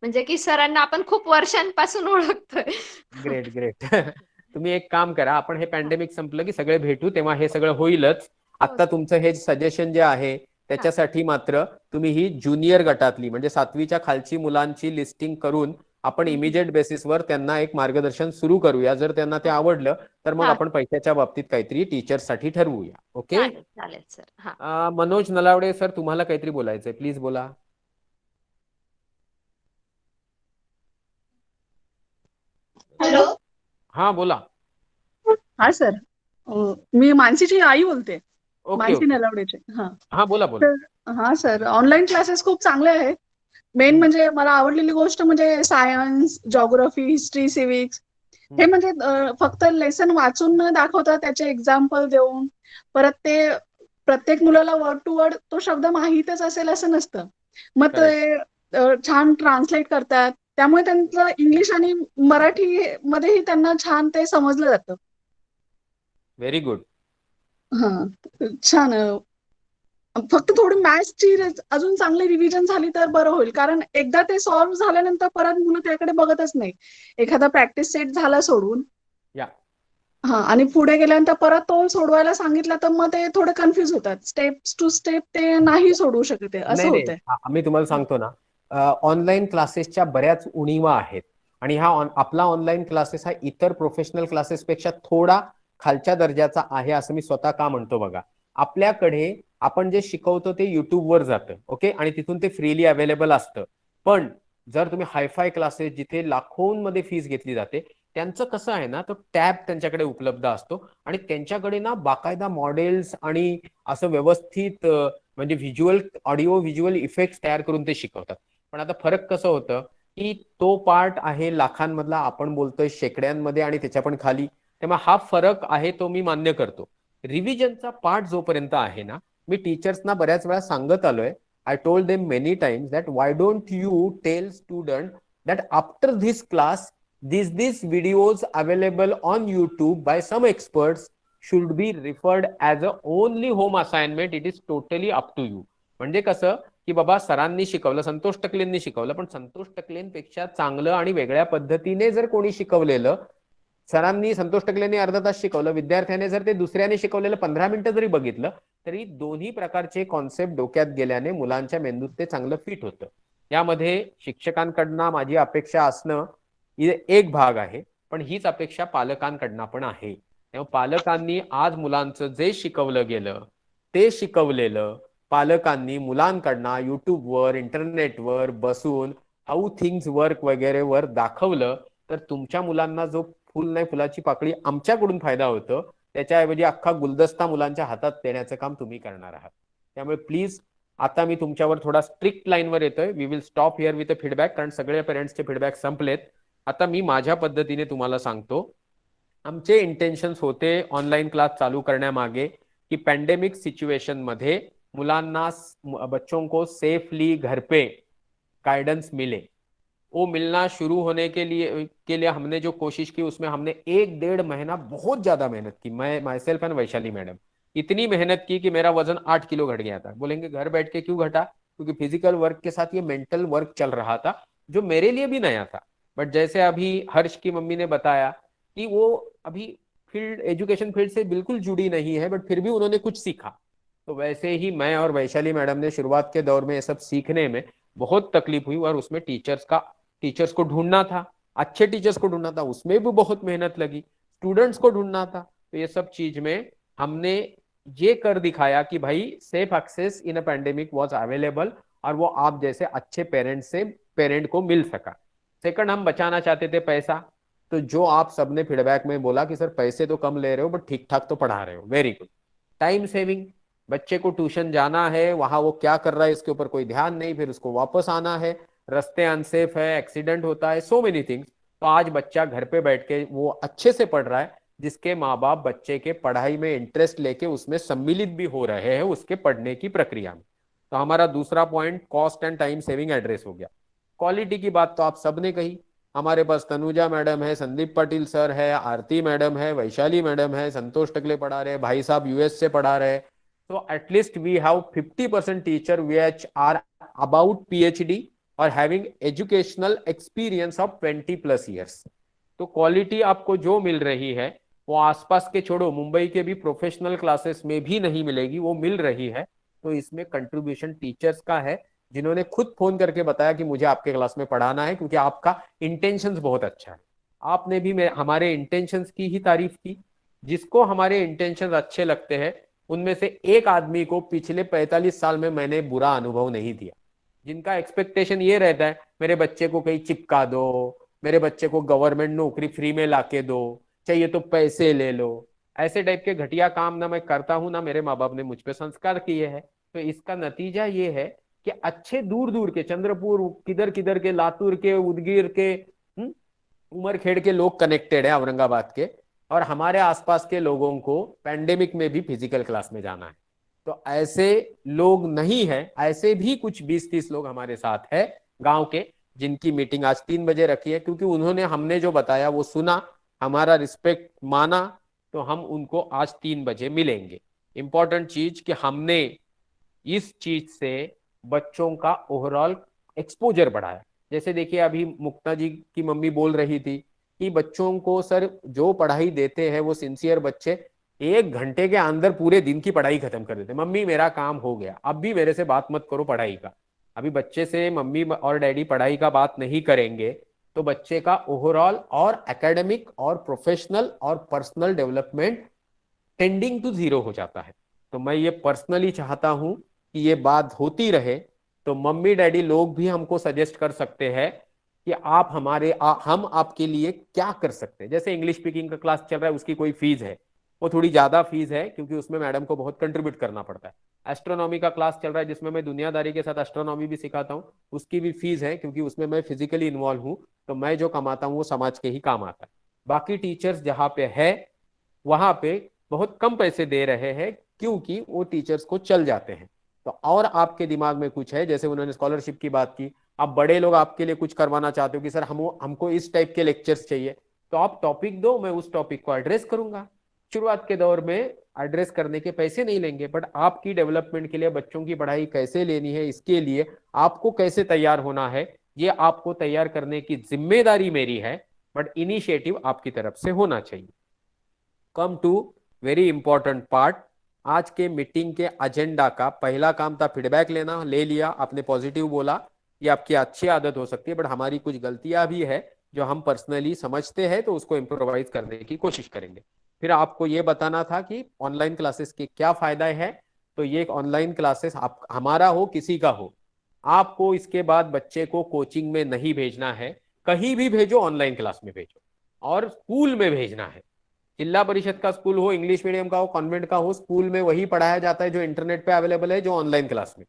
म्हणजे की सरांना आपण खूप वर्षांपासून ओळखतोय. Great great. तुम्ही एक काम करा, आपण हे पॅन्डेमिक संपलं की सगळे भेटू, तेव्हा हे सगळं होईलच. आता तुमचं हे सजेशन जे आहे त्याच्यासाठी मात्र तुम्ही ही ज्युनियर गटातली म्हणजे 7वीच्या खालची मुलांची लिस्टिंग करून आपण इमिजिएट बेसिसवर त्यांना एक मार्गदर्शन सुरू करूया. जर त्यांना ते आवडलं तर मग आपण पैशाच्या बाबतीत काहीतरी टीचर्ससाठी ठरवूया. ओके, चालेल सर. मनोज नलावडे सर, तुम्हाला काहीतरी बोलायचंय, प्लीज बोला. हॅलो. हा बोला. हा सर, मी मानसीची आई बोलते. मानसी ओके. नलावडेचे. हा बोला बोला. हा सर, ऑनलाईन क्लासेस खूप चांगले आहेत. मेन म्हणजे मला आवडलेली गोष्ट म्हणजे सायन्स, जॉग्राफी, हिस्ट्री, सिव्हिक्स हे म्हणजे फक्त लेसन वाचून न दाखवता त्याचे एक्झाम्पल देऊन परत ते प्रत्येक मुलाला वर्ड टू वर्ड तो शब्द माहीतच असेल असं नसतं. मग ते छान ट्रान्सलेट करतात. त्यामुळे त्यांचं इंग्लिश आणि मराठी मध्येही त्यांना छान ते समजलं जातं. Very good. हा, छान. फक्त थोडी मॅथ्सची अजून चांगली रिव्हिजन झाली तर बरं होईल. कारण एकदा ते सॉल्व्ह झाल्यानंतर परत मुलं त्याकडे बघतच नाही. एखादा प्रॅक्टिस सेट झाला सोडून आणि पुढे गेल्यानंतर परत तो सोडवायला सांगितला तर मग ते थोडे कन्फ्युज होतात. स्टेप टू स्टेप ते नाही सोडवू शकते, असं नाही होतंय. आम्ही तुम्हाला सांगतो ना, ऑनलाईन क्लासेसच्या बऱ्याच उणीवा आहेत आणि आपला ऑनलाईन क्लासेस हा इतर प्रोफेशनल क्लासेसपेक्षा थोडा खालच्या दर्जाचा आहे असं मी स्वतः का म्हणतो बघा. आपल्याकडे आपण जे शिकवतो ते युट्यूबवर जातं, ओके, आणि तिथून ते फ्रीली अवेलेबल असतं. पण जर तुम्ही हायफाय क्लासेस जिथे लाखोंमध्ये फीस घेतली जाते, त्यांचं कसं आहे ना, तो टॅब त्यांच्याकडे उपलब्ध असतो आणि त्यांच्याकडे ना बाकायदा मॉडेल्स आणि असं व्यवस्थित म्हणजे व्हिज्युअल ऑडिओ व्हिज्युअल इफेक्ट्स तयार करून ते शिकवतात. पण आता फरक कसं होतं की तो पार्ट आहे लाखांमधला, आपण बोलतोय शेकड्यांमध्ये आणि त्याच्या पण खाली. तेव्हा हा फरक आहे तो मी मान्य करतो. रिव्हिजनचा पार्ट जोपर्यंत आहे ना, मी टीचर्सना बऱ्याच वेळा सांगत आलोय, I told them many times that why don't you tell student that after this class, these videos available on YouTube by some experts should be referred as a only home assignment. It is totally up to you. म्हणजे कसं की बाबा सरांनी शिकवलं, संतोष टकलेंनी शिकवलं, पण संतोष टकलेंपेक्षा चांगलं आणि वेगळ्या पद्धतीने जर कोणी शिकवलेलं, सरांनी संतोष टकलेंनी अर्धा तास शिकवलं, विद्यार्थ्याने जर ते दुसऱ्याने शिकवलेलं 15 मिनिटं जरी बघितलं, तरी दोन्ही प्रकारचे कॉन्सेप्ट डोक्यात गेल्याने मुलांच्या मेंदूत ते चांगलं फिट होतं. यामध्ये शिक्षकांकडनं माझी अपेक्षा असणं एक भाग आहे, पण हीच अपेक्षा पालकांकडनं पण आहे. तेव्हा पालकांनी आज मुलांचं जे शिकवलं गेलं ते शिकवलेलं पालकांनी मुलांकडनं युट्यूबवर इंटरनेटवर बसून हाऊ थिंग्स वर्क वगैरे वर दाखवलं, तर तुमच्या मुलांना जो फुल नाही फुलाची पाकळी आमच्याकडून फायदा होतो, त्याच्याऐवजी अख्खा गुलदस्ता मुलांच्या हातात देण्याचं काम तुम्ही करणार आहात. त्यामुळे प्लीज आता मी तुमच्यावर थोडा स्ट्रिक्ट लाईनवर येतोय. We will stop here with a feedback, कारण सगळे पेरेंट्सचे फीडबॅक संपलेत. आता मी माझ्या पद्धतीने तुम्हाला सांगतो. आमचे इंटेन्शन्स होते ऑनलाईन क्लास चालू करण्यामागे की पॅन्डेमिक सिच्युएशन मध्ये मुलांना बच्चों को सेफली घर पे गाइडेंस मिले. वो मिलना शुरू होने के लिए हमने जो कोशिश की उसमें हमने 1-1.5 महीना बहुत ज्यादा मेहनत की. मैं my self end Vaishali madam इतनी मेहनत की कि मेरा वजन 8 किलो घट गया था. बोलेंगे घर बैठ के क्यों घटा? क्योंकि फिजिकल वर्क के साथ ये मेंटल वर्क चल रहा था जो मेरे लिए भी नया था. बट जैसे अभी हर्ष की मम्मी ने बताया कि वो अभी फील्ड एजुकेशन फील्ड से बिल्कुल जुड़ी नहीं है, बट फिर भी उन्होंने कुछ सीखा. तो वैसे ही मैं और वैशाली मैडम ने शुरुआत के दौर में ये सब सीखने में बहुत तकलीफ हुई और उसमें टीचर्स को ढूंढना था, अच्छे टीचर्स को ढूंढना था, उसमें भी बहुत मेहनत लगी. स्टूडेंट्स को ढूंढना था. तो ये सब चीज में हमने ये कर दिखाया कि भाई safe access in a pandemic was available और वो आप जैसे अच्छे पेरेंट को मिल सका. सेकंड, हम बचाना चाहते थे पैसा. तो जो आप सबने फीडबैक में बोला कि सर पैसे तो कम ले रहे हो बट ठीक ठाक तो पढ़ा रहे हो, वेरी गुड. टाइम सेविंग, बच्चे को ट्यूशन जाना है, वहां वो क्या कर रहा है इसके ऊपर कोई ध्यान नहीं, फिर उसको वापस आना है, रास्ते अनसेफ है, एक्सीडेंट होता है, सो मेनी थिंग्स. तो आज बच्चा घर पे बैठ के वो अच्छे से पढ़ रहा है, जिसके माँ बाप बच्चे के पढ़ाई में इंटरेस्ट लेके उसमें सम्मिलित भी हो रहे हैं उसके पढ़ने की प्रक्रिया में. तो हमारा दूसरा point cost end time saving address हो गया. क्वालिटी की बात तो आप सबने कही. हमारे पास तनुजा मैडम है, संदीप पाटिल सर है, आरती मैडम है, वैशाली मैडम है, संतोष टकले पढ़ा रहे, भाई साहब यूएस से पढ़ा रहे. So at least we have 50% teacher which are about PhD or having educational experience of 20+ years. तो क्वालिटी आपको जो मिल रही है वो आसपास के छोड़ो, मुंबई के भी प्रोफेशनल क्लासेस में भी नहीं मिलेगी, वो मिल रही है. तो इसमें कंट्रीब्यूशन टीचर्स का है, जिन्होंने खुद फोन करके बताया कि मुझे आपके क्लास में पढ़ाना है क्योंकि आपका इंटेंशंस बहुत अच्छा है. आपने भी हमारे इंटेंशंस की ही तारीफ की. जिसको हमारे इंटेंशंस अच्छे लगते हैं उनमें से एक आदमी को पिछले 45 साल में मैंने बुरा अनुभव नहीं दिया. जिनका एक्सपेक्टेशन ये रहता है मेरे बच्चे को कहीं चिपका दो, मेरे बच्चे को गवर्नमेंट नौकरी फ्री में लाके दो, चाहिए तो पैसे ले लो, ऐसे टाइप के घटिया काम ना मैं करता हूं, ना मेरे माँ बाप ने मुझ पे संस्कार किए हैं. तो इसका नतीजा ये है कि अच्छे दूर दूर के चंद्रपुर किधर किधर के, लातूर के, उदगीर के, उमरखेड़ के लोग कनेक्टेड है, औरंगाबाद के, और हमारे आसपास के लोगों को पैंडेमिक में भी फिजिकल क्लास में जाना है. तो ऐसे लोग नहीं है, ऐसे भी कुछ 20-30 लोग हमारे साथ है गांव के, जिनकी मीटिंग आज 3 बजे रखी है क्योंकि उन्होंने हमने जो बताया वो सुना, हमारा रिस्पेक्ट माना, तो हम उनको आज 3 बजे मिलेंगे. इंपॉर्टेंट चीज कि हमने इस चीज से बच्चों का ओवरऑल एक्सपोजर बढ़ाया. जैसे देखिए अभी मुक्ता जी की मम्मी बोल रही थी कि बच्चों को सर जो पढ़ाई देते हैं वो सिंसियर बच्चे 1 घंटे के अंदर पूरे दिन की पढ़ाई खत्म कर देते. मम्मी मेरा काम हो गया, अब भी मेरे से बात मत करो पढ़ाई का. अभी बच्चे से मम्मी और डैडी पढ़ाई का बात नहीं करेंगे तो बच्चे का ओवरऑल और एकेडमिक और प्रोफेशनल और पर्सनल डेवलपमेंट टेंडिंग टू 0 हो जाता है. तो मैं ये पर्सनली चाहता हूं कि ये बात होती रहे। तो मम्मी डैडी लोग भी हमको सजेस्ट कर सकते हैं कि आप हम आपके लिए क्या कर सकते हैं। जैसे इंग्लिश स्पीकिंग का क्लास चल रहा है, उसकी कोई फीस है, वो थोड़ी ज्यादा फीस है क्योंकि उसमें मैडम को बहुत कंट्रीब्यूट करना पड़ता है। एस्ट्रोनॉमी का क्लास चल रहा है जिसमें मैं दुनियादारी के साथ एस्ट्रोनॉमी भी सिखाता हूँ, उसकी भी फीस है क्योंकि उसमें मैं फिजिकली इन्वॉल्व हूँ। तो मैं जो कमाता हूँ वो समाज के ही काम आता है। बाकी टीचर्स जहाँ पे है वहां पे बहुत कम पैसे दे रहे हैं क्योंकि वो टीचर्स को चल जाते हैं। तो और आपके दिमाग में कुछ है, जैसे उन्होंने स्कॉलरशिप की बात की, आप बड़े लोग आपके लिए कुछ करवाना चाहते हो कि सर हमको इस टाइप के लेक्चर्स चाहिए, तो आप टॉपिक दो, मैं उस टॉपिक को एड्रेस करूंगा। शुरुआत के दौर में एड्रेस करने के पैसे नहीं लेंगे, बट आपकी डेवलपमेंट के लिए बच्चों की पढ़ाई कैसे लेनी है, इसके लिए आपको कैसे तैयार होना है, ये आपको तैयार करने की जिम्मेदारी मेरी है, बट इनिशिएटिव आपकी तरफ से होना चाहिए। Come to very important part, आज के मीटिंग के एजेंडा का पहला काम था फीडबैक लेना। ले लिया, आपने पॉजिटिव बोला, ये आपकी अच्छी आदत हो सकती है, बट हमारी कुछ गलतियां भी है जो हम पर्सनली समझते हैं, तो उसको इम्प्रोवाइज करने की कोशिश करेंगे। फिर आपको ये बताना था कि ऑनलाइन क्लासेस के क्या फायदा है। तो ये ऑनलाइन क्लासेस आप हमारा हो किसी का हो, आपको इसके बाद बच्चे को कोचिंग में नहीं भेजना है, कहीं भी भेजो, ऑनलाइन क्लास में भेजो, और स्कूल में भेजना है। जिला परिषद का स्कूल हो, इंग्लिश मीडियम का हो, कॉन्वेंट का हो, स्कूल में वही पढ़ाया जाता है जो इंटरनेट पे अवेलेबल है, जो ऑनलाइन क्लास में।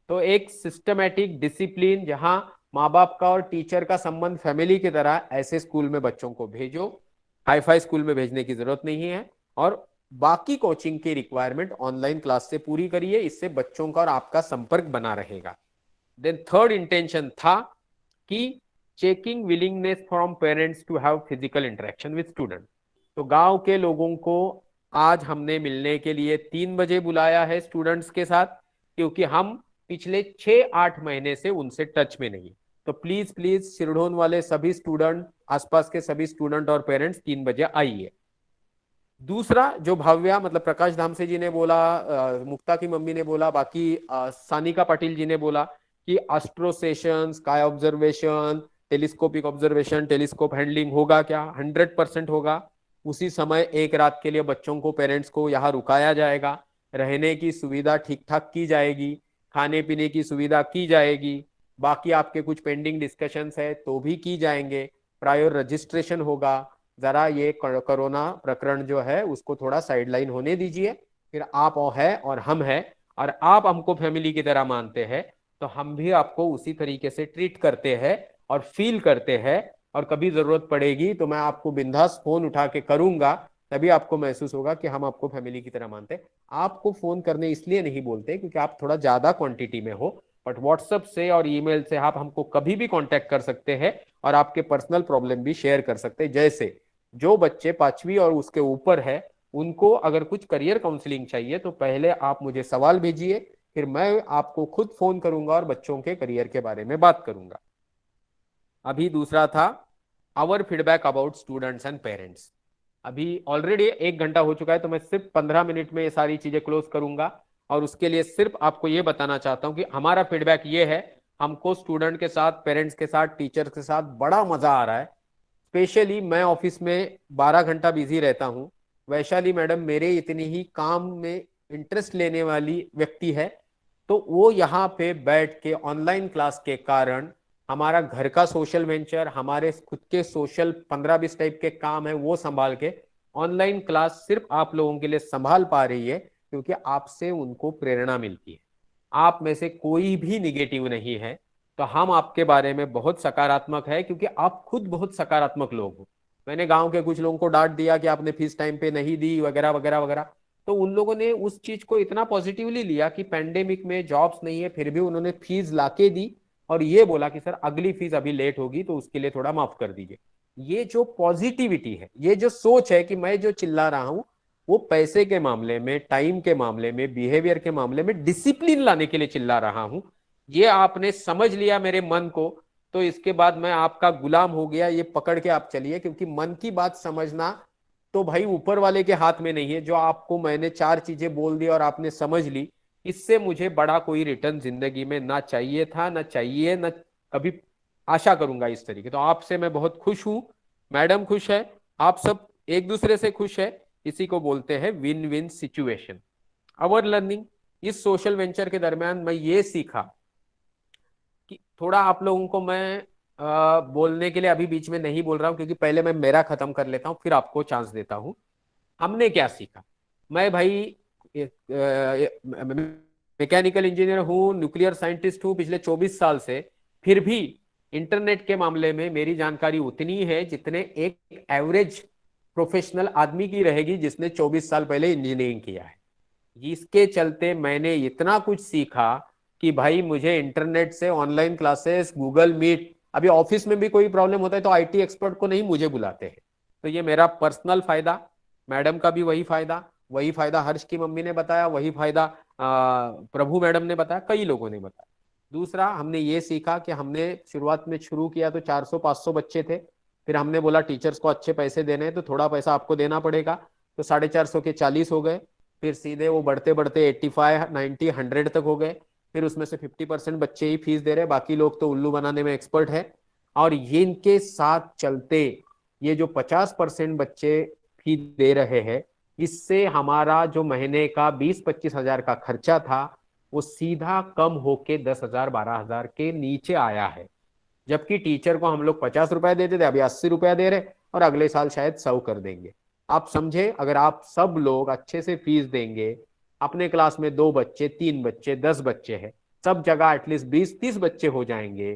तो एक सिस्टमैटिक डिसिप्लिन, जहां माँ बाप का और टीचर का संबंध फैमिली की तरह, ऐसे स्कूल में बच्चों को भेजो। हाईफाई स्कूल में भेजने की जरूरत नहीं है। और बाकी कोचिंग की रिक्वायरमेंट ऑनलाइन क्लास से पूरी करिए, इससे बच्चों का और आपका संपर्क बना रहेगा। देन थर्ड इंटेंशन था कि checking willingness from parents to have physical interaction with student. तो गांव के लोगों को आज हमने मिलने के लिए 3 बजे बुलाया है स्टूडेंट्स के साथ, क्योंकि हम पिछले 6-8 महीने से उनसे टच में नहीं। तो प्लीज प्लीज सिरडोन वाले सभी स्टूडेंट, आसपास के सभी स्टूडेंट और पेरेंट्स 3 बजे आइए। दूसरा जो भव्या मतलब प्रकाश धामसे जी ने बोला, मुक्ता की मम्मी ने बोला, बाकी सानिका पाटिल जी ने बोला कि astro sessions, sky observation, telescopic observation, telescope handling होगा क्या? 100% होगा। उसी समय एक रात के लिए बच्चों को, पेरेंट्स को यहाँ रुकाया जाएगा, रहने की सुविधा ठीक ठाक की जाएगी, खाने पीने की सुविधा की जाएगी। बाकी आपके कुछ पेंडिंग डिस्कशंस है तो भी की जाएंगे। प्रायर रजिस्ट्रेशन होगा। जरा ये कोरोना प्रकरण जो है उसको थोड़ा साइडलाइन होने दीजिए। फिर आप है और हम है, और आप हमको फैमिली की तरह मानते हैं, तो हम भी आपको उसी तरीके से ट्रीट करते हैं और फील करते हैं। और कभी जरूरत पड़ेगी तो मैं आपको बिंदास फोन उठा के करूंगा, तभी आपको महसूस होगा कि हम आपको फैमिली की तरह मानते हैं। आपको फोन करने इसलिए नहीं बोलते क्योंकि आप थोड़ा ज्यादा क्वांटिटी में हो, बट व्हाट्सएप से और ईमेल से आप हमको कभी भी कांटेक्ट कर सकते हैं और आपके पर्सनल प्रॉब्लम भी शेयर कर सकते हैं। जैसे जो बच्चे 5वीं और उसके ऊपर है, उनको अगर कुछ करियर काउंसलिंग चाहिए तो पहले आप मुझे सवाल भेजिए, फिर मैं आपको खुद फोन करूंगा और बच्चों के करियर के बारे में बात करूंगा। अभी दूसरा था our feedback about students and parents. अभी ऑलरेडी 1 घंटा हो चुका है, तो मैं सिर्फ 15 मिनट में ये सारी चीजें क्लोज करूंगा। और उसके लिए सिर्फ आपको ये बताना चाहता हूं कि हमारा फीडबैक ये है, हमको स्टूडेंट के साथ, पेरेंट्स के साथ, टीचर्स के साथ बड़ा मजा आ रहा है। स्पेशली मैं ऑफिस में 12 घंटा बिजी रहता हूं। वैशाली मैडम मेरे इतनी ही काम में इंटरेस्ट लेने वाली व्यक्ति है, तो वो यहाँ पे बैठ के ऑनलाइन क्लास के कारण हमारा घर का सोशल वेंचर, हमारे खुद के सोशल 15-20 टाइप के काम है, वो संभाल के ऑनलाइन क्लास सिर्फ आप लोगों के लिए संभाल पा रही है क्योंकि आपसे उनको प्रेरणा मिलती है। आप में से कोई भी निगेटिव नहीं है, तो हम आपके बारे में बहुत सकारात्मक है क्योंकि आप खुद बहुत सकारात्मक लोग हो। मैंने गांव के कुछ लोगों को डांट दिया कि आपने फीस टाइम पे नहीं दी वगैरह वगैरह वगैरह, तो उन लोगों ने उस चीज को इतना पॉजिटिवली लिया कि पेंडेमिक में जॉब्स नहीं है फिर भी उन्होंने फीस लाके दी और ये बोला कि सर अगली फीस अभी लेट होगी तो उसके लिए थोड़ा माफ कर दीजिए। ये जो पॉजिटिविटी है, ये जो सोच है कि मैं जो चिल्ला रहा हूं वो पैसे के मामले में, टाइम के मामले में, बिहेवियर के मामले में डिसिप्लिन लाने के लिए चिल्ला रहा हूं, ये आपने समझ लिया मेरे मन को, तो इसके बाद मैं आपका गुलाम हो गया। ये पकड़ के आप चलिए, क्योंकि मन की बात समझना तो भाई ऊपर वाले के हाथ में नहीं है। जो आपको मैंने 4 चीजें बोल दी और आपने समझ ली, इससे मुझे बड़ा कोई रिटर्न जिंदगी में ना चाहिए था, ना चाहिए, ना कभी आशा करूंगा इस तरीके। तो आपसे मैं बहुत खुश हूं, मैडम खुश है, आप सब एक दूसरे से खुश है, इसी को बोलते हैं win win situation. Our learning, इस सोशल वेंचर के दरमियान मैं ये सीखा कि थोड़ा आप लोगों को मैं बोलने के लिए अभी बीच में नहीं बोल रहा हूँ, क्योंकि पहले मैं मेरा खत्म कर लेता हूँ, फिर आपको चांस देता हूँ। हमने क्या सीखा, मैं भाई मैकेनिकल इंजीनियर हूँ, न्यूक्लियर साइंटिस्ट हूँ पिछले 24 साल से, फिर भी इंटरनेट के मामले में मेरी जानकारी उतनी है जितने एक एवरेज प्रोफेशनल आदमी की रहेगी जिसने 24 साल पहले इंजीनियरिंग किया है। इसके चलते मैंने इतना कुछ सीखा कि भाई मुझे इंटरनेट से ऑनलाइन क्लासेस, गूगल मीट, अभी ऑफिस में भी कोई प्रॉब्लम होता है तो आईटी एक्सपर्ट को नहीं, मुझे बुलाते हैं। तो ये मेरा पर्सनल फायदा, मैडम का भी वही फायदा हर्ष की मम्मी ने बताया, वही फायदा प्रभु मैडम ने बताया, कई लोगों ने बताया। दूसरा, हमने ये सीखा कि हमने शुरुआत में शुरू किया तो 400-500 बच्चे थे, फिर हमने बोला टीचर्स को अच्छे पैसे देने हैं तो थोड़ा पैसा आपको देना पड़ेगा, तो 450 के 40 हो गए, फिर सीधे वो बढ़ते बढ़ते 85, 90, 100 तक हो गए। फिर उसमें से 50% बच्चे ही फीस दे रहे, बाकी लोग तो उल्लू बनाने में एक्सपर्ट है। और ये इनके साथ चलते ये जो 50% बच्चे फीस दे रहे हैं, इससे हमारा जो महीने का 20-25 हजार का खर्चा था वो सीधा कम होके 10,000, 12,000 के नीचे आया है। जबकि टीचर को हम लोग 50 रुपए देते थे, अभी 80 रुपया दे रहे, और अगले साल शायद 100 कर देंगे। आप समझे, अगर आप सब लोग अच्छे से फीस देंगे, अपने क्लास में 2 बच्चे, 3 बच्चे, 10 बच्चे हैं, सब जगह एटलीस्ट 20-30 बच्चे हो जाएंगे,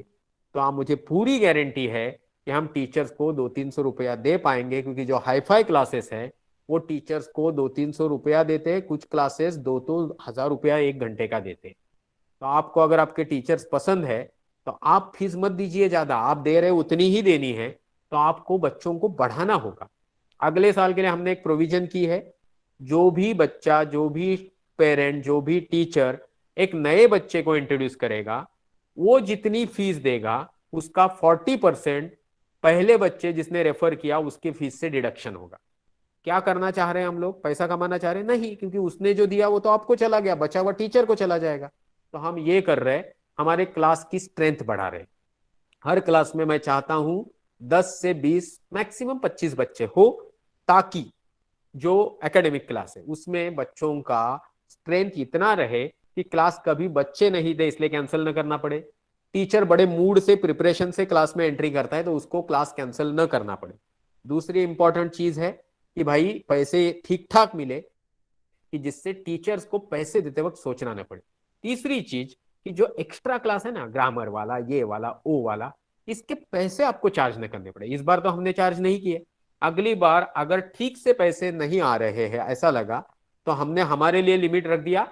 तो आप मुझे पूरी गारंटी है कि हम टीचर्स को 200-300 रुपया दे पाएंगे। क्योंकि जो हाईफाई क्लासेस है वो टीचर्स को 200-300 रुपया देते हैं, कुछ क्लासेस 2-2 हजार रुपया 1 घंटे का देते हैं। तो आपको अगर आपके टीचर्स पसंद है तो आप फीस मत दीजिए ज्यादा, आप दे रहे उतनी ही देनी है, तो आपको बच्चों को बढ़ाना होगा। अगले साल के लिए हमने एक प्रोविजन की है, जो भी बच्चा, जो भी पेरेंट, जो भी टीचर एक नए बच्चे को इंट्रोड्यूस करेगा, वो जितनी फीस देगा उसका 40% पहले बच्चे जिसने रेफर किया उसके फीस से डिडक्शन होगा। क्या करना चाह रहे हैं हम लोग, पैसा कमाना चाह रहे हैं? नहीं, क्योंकि उसने जो दिया वो तो आपको चला गया, बचा हुआ टीचर को चला जाएगा। तो हम ये कर रहे हैं, हमारे क्लास की स्ट्रेंथ बढ़ा रहे हैं। हर क्लास में मैं चाहता हूं 10 से 20, मैक्सिमम 25 बच्चे हो, ताकि जो एकेडमिक क्लास है उसमें बच्चों का स्ट्रेंथ इतना रहे कि क्लास कभी बच्चे नहीं दे इसलिए कैंसिल न करना पड़े। टीचर बड़े मूड से, प्रिपरेशन से क्लास में एंट्री करता है तो उसको क्लास कैंसिल न करना पड़े। दूसरी इंपॉर्टेंट चीज है कि भाई पैसे ठीक ठाक मिले, कि जिससे टीचर्स को पैसे देते वक्त सोचना न पड़े। तीसरी चीज कि जो एक्स्ट्रा क्लास है ना, ग्रामर वाला, ये वाला, ओ वाला, इसके पैसे आपको चार्ज न करने पड़े। इस बार तो हमने चार्ज नहीं किए, अगली बार अगर ठीक से पैसे नहीं आ रहे हैं ऐसा लगा तो हमने हमारे लिए लिमिट रख दिया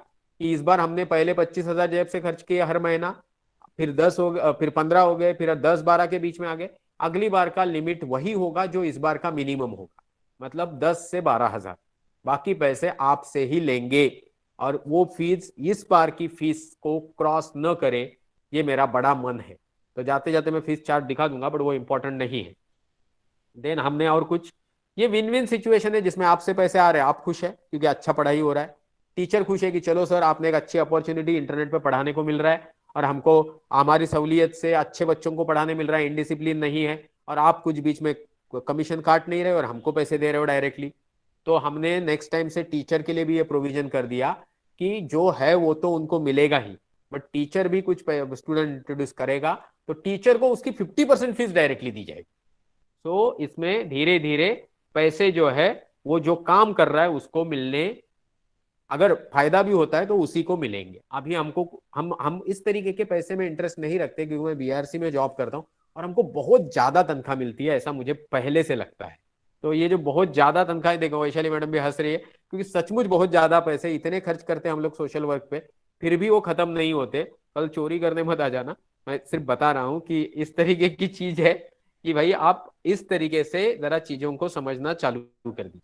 कि इस बार हमने पहले 25,000 जेब से खर्च किए हर महीना, फिर 10 हो गए, फिर 15 हो गए, फिर 10-12 के बीच में आ गए। अगली बार का लिमिट वही होगा जो इस बार का मिनिमम होगा, मतलब 10 से 12,000। बाकी पैसे आपसे ही लेंगे, और वो फीस इस बार की फीस को क्रॉस न करे, ये मेरा बड़ा मन है। तो जाते जाते मैं फीस चार्ट दिखा दूंगा, बट वो इंपॉर्टेंट नहीं है। देन हमने और कुछ, ये विन विन सिचुएशन है जिसमें आपसे पैसे आ रहे हैं, आप खुश है क्योंकि अच्छा पढ़ाई हो रहा है, टीचर खुश है कि चलो सर आपने एक अच्छी अपॉर्चुनिटी इंटरनेट पे पढ़ाने को मिल रहा है, और हमको हमारी सहूलियत से अच्छे बच्चों को पढ़ाने मिल रहा है, इनडिसिप्लिन नहीं है, और आप कुछ बीच में कमीशन काट नहीं रहे और हमको पैसे दे रहे हो डायरेक्टली। तो हमने नेक्स्ट टाइम से टीचर के लिए भी ये प्रोविजन कर दिया कि जो है वो तो उनको मिलेगा ही, बट टीचर भी कुछ स्टूडेंट इंट्रोड्यूस करेगा तो टीचर को उसकी 50% फीस डायरेक्टली दी जाएगी। तो इसमें धीरे धीरे पैसे जो है वो जो काम कर रहा है उसको मिलने, अगर फायदा भी होता है तो उसी को मिलेंगे। अभी हमको हम इस तरीके के पैसे में इंटरेस्ट नहीं रखते, क्योंकि मैं बीआरसी में जॉब करता हूँ और हमको बहुत ज्यादा तनख्वाह मिलती है, ऐसा मुझे पहले से लगता है। तो ये जो बहुत ज्यादा तनख्वाह, देखो वैशाली मैडम भी हंस रही है, क्योंकि सचमुच बहुत ज्यादा पैसे इतने खर्च करते हैं हम लोग सोशल वर्क पे, फिर भी वो खत्म नहीं होते। कल चोरी करने मत आ जाना, मैं सिर्फ बता रहा हूँ कि इस तरीके की चीज है कि भाई आप इस तरीके से जरा चीजों को समझना चालू कर दीजिए।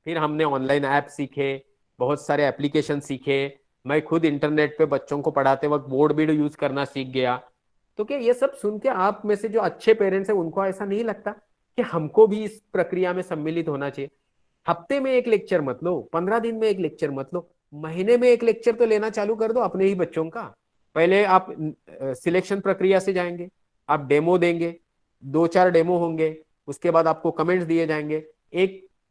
फिर हमने ऑनलाइन ऐप सीखे, बहुत सारे एप्लीकेशन सीखे, मैं खुद इंटरनेट पे बच्चों को पढ़ाते वक्त बोर्ड भी यूज करना सीख गया। तो क्या ये सब सुन के आप में से जो अच्छे पेरेंट्स हैं उनको ऐसा नहीं लगता कि हमको भी इस प्रक्रिया में सम्मिलित होना चाहिए? हफ्ते में एक लेक्चर मत लो, 15 दिन में एक लेक्चर मत लो, महीने में एक लेक्चर तो लेना चालू कर दो अपने ही बच्चों का। पहले आप सिलेक्शन प्रक्रिया से जाएंगे, आप डेमो देंगे, 2-4 डेमो होंगे, उसके बाद आपको कमेंट्स दिए जाएंगे,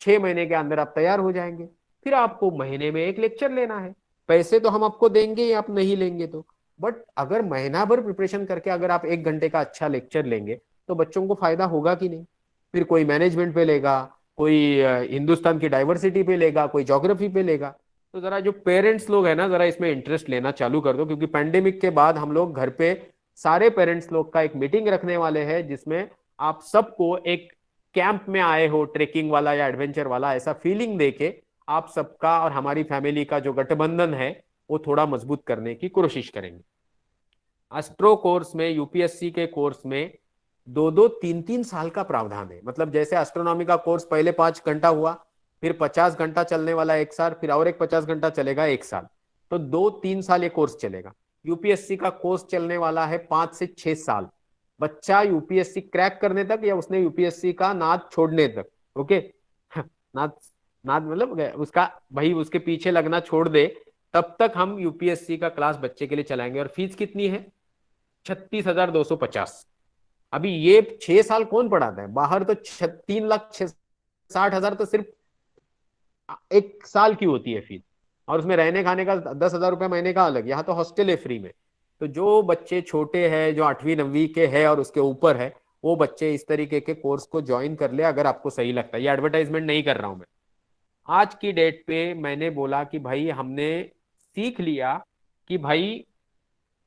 6 महीने के अंदर आप तैयार हो जाएंगे। फिर आपको महीने में एक लेक्चर लेना है। पैसे तो हम आपको देंगे ही, आप नहीं लेंगे तो। बट अगर महीना भर प्रिपरेशन करके अगर आप 1 घंटे का अच्छा लेक्चर लेंगे तो बच्चों को फायदा होगा कि नहीं? फिर कोई मैनेजमेंट पे लेगा, कोई हिंदुस्तान की डाइवर्सिटी पे लेगा, कोई ज्योग्राफी पे लेगा। तो जरा जो पेरेंट्स लोग हैं ना, जरा इसमें इंटरेस्ट लेना चालू कर दो, क्योंकि पैंडेमिक के बाद हम लोग घर पे सारे पेरेंट्स लोग का एक मीटिंग रखने वाले हैं, जिसमें आप सबको एक कैंप में आए हो ट्रेकिंग वाला या एडवेंचर वाला, ऐसा फीलिंग देके आप सबका और हमारी फैमिली का जो गठबंधन है वो थोड़ा मजबूत करने की कोशिश करेंगे। एस्ट्रो कोर्स में, यूपीएससी के कोर्स में 2-2, 3-3 साल का प्रावधान है। मतलब जैसे एस्ट्रोनॉमी का कोर्स पहले 5 घंटा हुआ, फिर 50 घंटा चलने वाला 1 साल, फिर और एक 50 घंटा चलेगा 1 साल, तो 2-3 साल ये कोर्स चलेगा। यूपीएससी का कोर्स चलने वाला है 5 से 6 साल। बच्चा यूपीएससी क्रैक करने तक या उसने यूपीएससी का नाद छोड़ने तक, ओके नाद मतलब उसका भाई उसके पीछे लगना छोड़ दे, तब तक हम यूपीएससी का क्लास बच्चे के लिए चलाएंगे। और फीस कितनी है? 36,250। अभी ये 6 साल कौन पढ़ाता है? बाहर तो 3,60,000 तो सिर्फ 1 साल की होती है फीस, और उसमें रहने खाने का 10,000 रुपये महीने का अलग। यहाँ तो हॉस्टल है फ्री में। तो जो बच्चे छोटे हैं, जो 8वीं 9वीं के हैं और उसके ऊपर है, वो बच्चे इस तरीके के कोर्स को ज्वाइन कर ले अगर आपको सही लगता है। ये एडवर्टाइजमेंट नहीं कर रहा हूं मैं। आज की डेट पे मैंने बोला कि भाई हमने सीख लिया कि भाई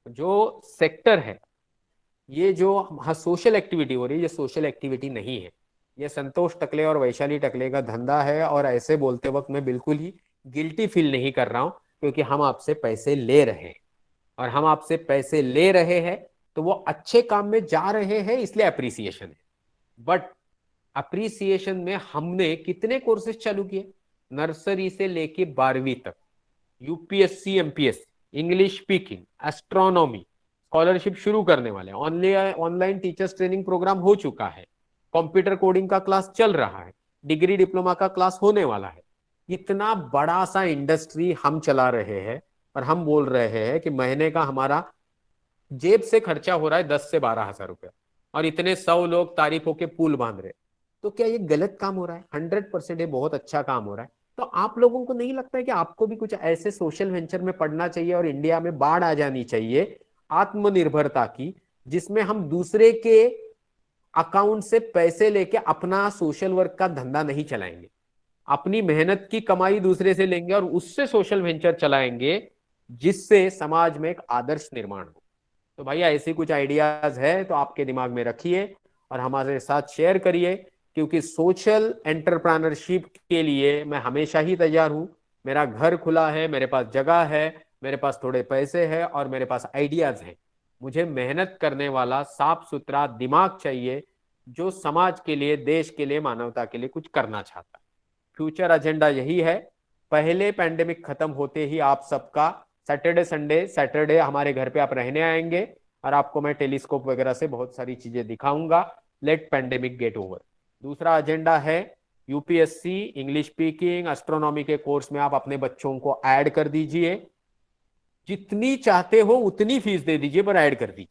जो सेक्टर है, ये जो सोशल एक्टिविटी हो रही है, ये सोशल एक्टिविटी नहीं है, ये संतोष टकले और वैशाली टकले का धंधा है। और ऐसे बोलते वक्त मैं बिल्कुल ही गिल्टी फील नहीं कर रहा हूं, क्योंकि हम आपसे पैसे ले रहे हैं, और हम आपसे पैसे ले रहे हैं तो वो अच्छे काम में जा रहे हैं, इसलिए अप्रिसिएशन है। बट अप्रिसिएशन में हमने कितने कोर्सेज चालू किए? नर्सरी से लेके 12वीं तक, UPSC, MPSC, English speaking, astronomy, scholarship शुरू करने वाले, ऑनलाइन टीचर्स ट्रेनिंग प्रोग्राम हो चुका है, कंप्यूटर कोडिंग का क्लास चल रहा है, डिग्री डिप्लोमा का क्लास होने वाला है। इतना बड़ा सा इंडस्ट्री हम चला रहे हैं, और हम बोल रहे हैं कि महीने का हमारा जेब से खर्चा हो रहा है 10 से 12,000 रुपया, और इतने 100 लोग तारीफों के पुल बांध रहे। तो क्या ये गलत काम हो रहा है? 100% ये बहुत अच्छा काम हो रहा है। तो आप लोगों को नहीं लगता है कि आपको भी कुछ ऐसे सोशल वेंचर में पढ़ना चाहिए, और इंडिया में बाढ़ आ जानी चाहिए आत्मनिर्भरता की, जिसमें हम दूसरे के अकाउंट से पैसे लेके अपना सोशल वर्क का धंधा नहीं चलाएंगे, अपनी मेहनत की कमाई दूसरे से लेंगे और उससे सोशल वेंचर चलाएंगे, जिससे समाज में एक आदर्श निर्माण हो। तो भैया ऐसे कुछ आइडियाज है तो आपके दिमाग में रखिए और हमारे साथ शेयर करिए, क्योंकि सोशल एंटरप्रेन्योरशिप के लिए मैं हमेशा ही तैयार हूं। मेरा घर खुला है, मेरे पास जगह है, मेरे पास थोड़े पैसे हैं और मेरे पास आइडियाज हैं। मुझे मेहनत करने वाला साफ सुथरा दिमाग चाहिए, जो समाज के लिए, देश के लिए, मानवता के लिए कुछ करना चाहता है। फ्यूचर एजेंडा यही है। पहले पैंडेमिक खत्म होते ही आप सबका सैटरडे हमारे घर पे आप रहने आएंगे, और आपको मैं टेलीस्कोप वगैरह से बहुत सारी चीजें दिखाऊंगा। Let pandemic get over. दूसरा एजेंडा है यूपीएससी, इंग्लिश स्पीकिंग, एस्ट्रोनॉमी के कोर्स में आप अपने बच्चों को ऐड कर दीजिए। जितनी चाहते हो उतनी फीस दे दीजिए, पर ऐड कर दीजिए,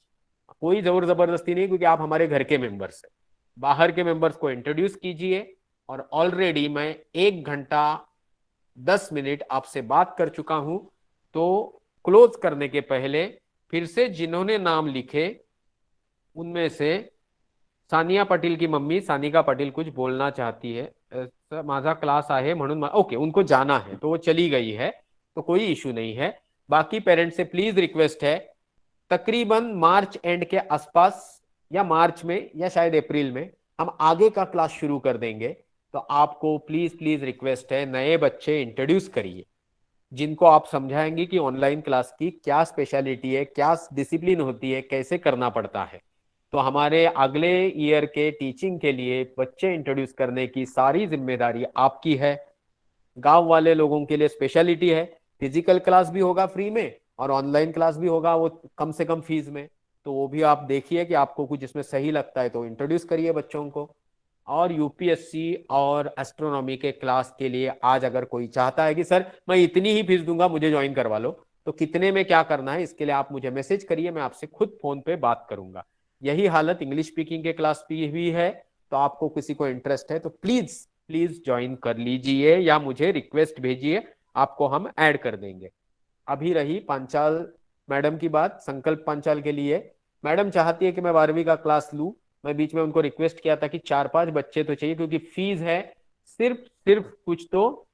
कोई जोर जबरदस्ती नहीं, क्योंकि आप हमारे घर के मेंबर्स हैं। बाहर के मेंबर्स को इंट्रोड्यूस कीजिए। और ऑलरेडी मैं 1 घंटा 10 मिनट आपसे बात कर चुका हूं। तो क्लोज करने के पहले फिर से जिन्होंने नाम लिखे उनमें से सानिया पाटील की मम्मी सानिका पाटील कुछ बोलना चाहती है। माझा क्लास आहे म्हणून ओके, उनको जाना है तो वो चली गई है, तो कोई इशू नहीं है। बाकी पेरेंट्स से प्लीज रिक्वेस्ट है, तकरीबन मार्च एंड के आसपास या मार्च में या शायद अप्रैल में हम आगे का क्लास शुरू कर देंगे। तो आपको प्लीज रिक्वेस्ट है, नए बच्चे इंट्रोड्यूस करिए, जिनको आप समझाएंगे कि ऑनलाइन क्लास की क्या स्पेशलिटी है, क्या डिसिप्लिन होती है, कैसे करना पड़ता है। तो हमारे अगले ईयर के टीचिंग के लिए बच्चे इंट्रोड्यूस करने की सारी जिम्मेदारी आपकी है। गांव वाले लोगों के लिए स्पेशलिटी है, फिजिकल क्लास भी होगा फ्री में और ऑनलाइन क्लास भी होगा वो कम से कम फीस में। तो वो भी आप देखिए कि आपको कुछ इसमें सही लगता है तो इंट्रोड्यूस करिए बच्चों को। और यूपीएससी और एस्ट्रोनॉमी के क्लास के लिए आज अगर कोई चाहता है कि सर मैं इतनी ही फीस दूंगा, मुझे ज्वाइन करवा लो, तो कितने में क्या करना है इसके लिए आप मुझे मैसेज करिए, मैं आपसे खुद फोन पे बात करूंगा। यही हालत इंग्लिश स्पीकिंग के क्लास की भी है। तो आपको किसी को इंटरेस्ट है तो प्लीज प्लीज ज्वाइन कर लीजिए या मुझे रिक्वेस्ट भेजिए, आपको हम ऐड कर देंगे। अभी रही पांचाल मैडम की बात, संकल्प पांचाल के लिए मैडम चाहती है कि मैं 12वीं का क्लास लूं। मैं बीच में उनको रिक्वेस्ट किया था कि 4-5 बच्चे तो चाहिए, क्योंकि फीस है सिर्फ कुछ तो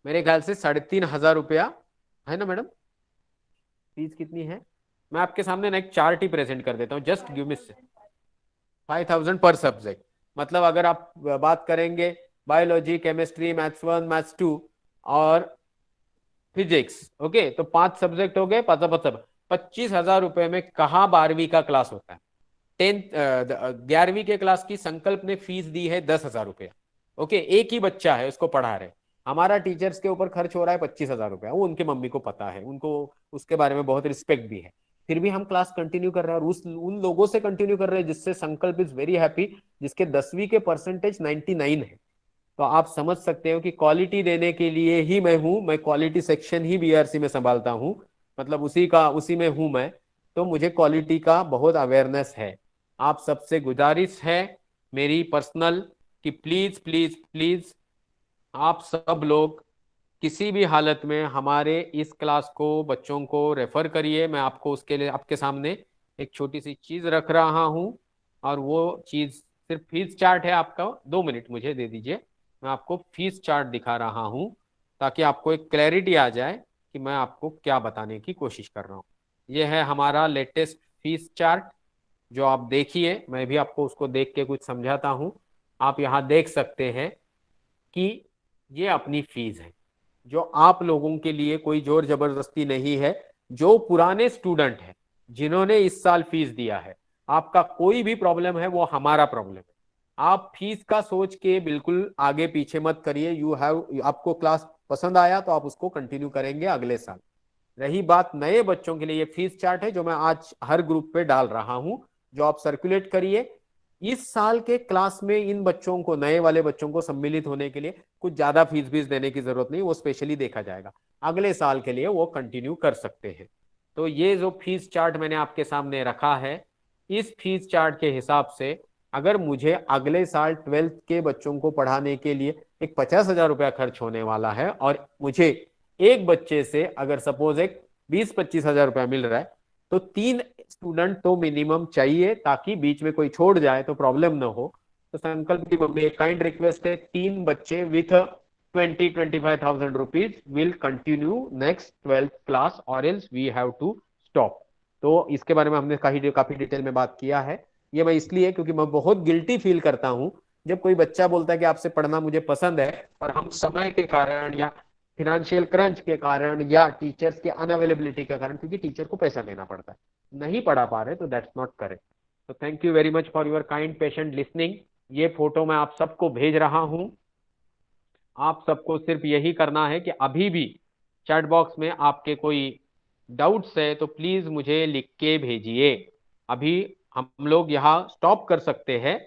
मेरे ख्याल से 3,500 रुपया है ना मैडम? फीस कितनी है? मैं आपके सामने ना एक चार्ट ही प्रेजेंट कर देता हूँ, जस्ट गिव मी 5,000 पर सब्जेक्ट। मतलब अगर आप बात करेंगे बायोलॉजी, केमिस्ट्री, मैथ्स 1, मैथ्स 2 और फिजिक्स, ओके, तो 5 सब्जेक्ट हो गए, 25,000 रुपए में कहाँ 12वीं का क्लास होता है। 11वीं के क्लास की संकल्प ने फीस दी है 10,000 रुपया, ओके, एक ही बच्चा है उसको पढ़ा रहे। हमारा टीचर्स के ऊपर खर्च हो रहा है 25,000 रुपया, वो उनके मम्मी को पता है, उनको उसके बारे में बहुत रिस्पेक्ट भी है, फिर भी हम क्लास कंटिन्यू कर रहे हैं और उन लोगों से कंटिन्यू कर रहे हैं जिससे संकल्प इज वेरी हैप्पी, जिसके 10वीं के परसेंटेज 99 है। तो आप समझ सकते हो कि क्वालिटी देने के लिए ही मैं हूं, मैं क्वालिटी सेक्शन ही बीआरसी में संभालता हूं, मतलब उसी में हूं मैं, तो मुझे क्वालिटी का बहुत अवेयरनेस है। आप सबसे गुजारिश है मेरी पर्सनल कि प्लीज प्लीज प्लीज आप सब लोग किसी भी हालत में हमारे इस क्लास को बच्चों को रेफर करिए। मैं आपको उसके लिए आपके सामने एक छोटी सी चीज रख रहा हूं, और वो चीज सिर्फ फीस चार्ट है आपका। 2 मिनट मुझे दे दीजिए, मैं आपको फीस चार्ट दिखा रहा हूं ताकि आपको एक क्लैरिटी आ जाए कि मैं आपको क्या बताने की कोशिश कर रहा हूं। यह है हमारा लेटेस्ट फीस चार्ट, जो आप देखिए, मैं भी आपको उसको देख के कुछ समझाता हूं। आप यहाँ देख सकते हैं कि ये अपनी फीस है, जो आप लोगों के लिए कोई जोर जबरदस्ती नहीं है। जो पुराने स्टूडेंट हैं जिन्होंने इस साल फीस दिया है, आपका कोई भी प्रॉब्लम है वो हमारा प्रॉब्लम है। आप फीस का सोच के बिल्कुल आगे पीछे मत करिए। आपको क्लास पसंद आया तो आप उसको कंटिन्यू करेंगे अगले साल। रही बात नए बच्चों के लिए, ये फीस चार्ट है जो मैं आज हर ग्रुप पे डाल रहा हूं, जो आप सर्कुलेट करिए। इस साल के क्लास में इन बच्चों को, नए वाले बच्चों को सम्मिलित होने के लिए कुछ ज्यादा फीस देने की जरूरत नहीं, वो स्पेशली देखा जाएगा। अगले साल के लिए वो कंटिन्यू कर सकते हैं। तो ये जो फीस चार्ट मैंने आपके सामने रखा है, इस फीस चार्ट के हिसाब से अगर मुझे अगले साल 12th के बच्चों को पढ़ाने के लिए एक 50,000 रुपया खर्च होने वाला है, और मुझे एक बच्चे से अगर सपोज एक 20-25,000 रुपया मिल रहा है, तो 3 स्टूडेंट तो मिनिमम चाहिए, ताकि बीच में कोई छोड़ जाए तो प्रॉब्लम ना हो। तो संकल्प की मम्मी एक काइंड रिक्वेस्ट है, 3 बच्चे with 20-25,000 rupees will continue next 12th class, और else we have to stop. तो इसके बारे में हमने काफी डिटेल में बात किया है। ये मैं इसलिए क्योंकि मैं बहुत गिल्टी फील करता हूं जब कोई बच्चा बोलता है कि आपसे पढ़ना मुझे पसंद है, और हम समय के कारण या फिनेंशियल क्रंच के कारण या टीचर्स के अनअवेलेबिलिटी के कारण, क्योंकि टीचर को पैसा देना पड़ता है, नहीं पढ़ा पा रहे, तो दैट्स नॉट करेक्ट। तो thank you very much for your kind patient listening. ये फोटो मैं आप सबको भेज रहा हूं। आप सबको सिर्फ यही करना है कि अभी भी चैट बॉक्स में आपके कोई डाउट्स है तो प्लीज मुझे लिख के भेजिए। अभी हम लोग यहाँ स्टॉप कर सकते हैं,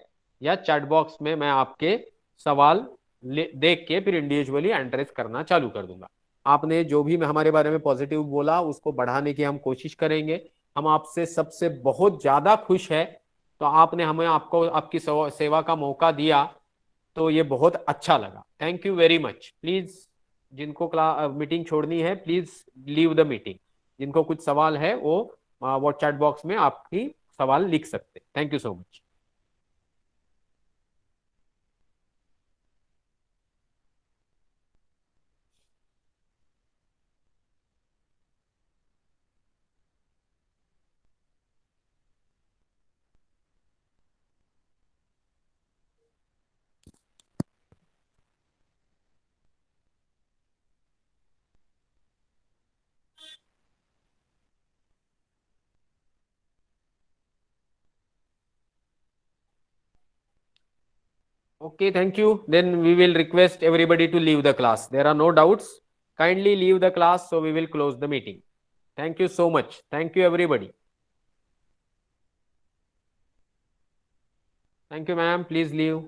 या चैट बॉक्स में मैं आपके सवाल देख के फिर इंडिविजुअली एड्रेस करना चालू कर दूंगा। आपने जो भी हमारे बारे में पॉजिटिव बोला उसको बढ़ाने की हम कोशिश करेंगे। हम आपसे सबसे बहुत ज्यादा खुश है, तो आपने हमें आपकी सेवा का मौका दिया, तो ये बहुत अच्छा लगा। Thank you very much. Please जिनको मीटिंग छोड़नी है प्लीज लीव द मीटिंग। जिनको कुछ सवाल है वो चैट बॉक्स में आपकी सवाल लिख सकते। Thank you so much. Okay, thank you. Then we will request everybody to leave the class. There are no doubts. Kindly leave the class, so we will close the meeting. Thank you so much. Thank you, everybody. Thank you, ma'am. Please leave.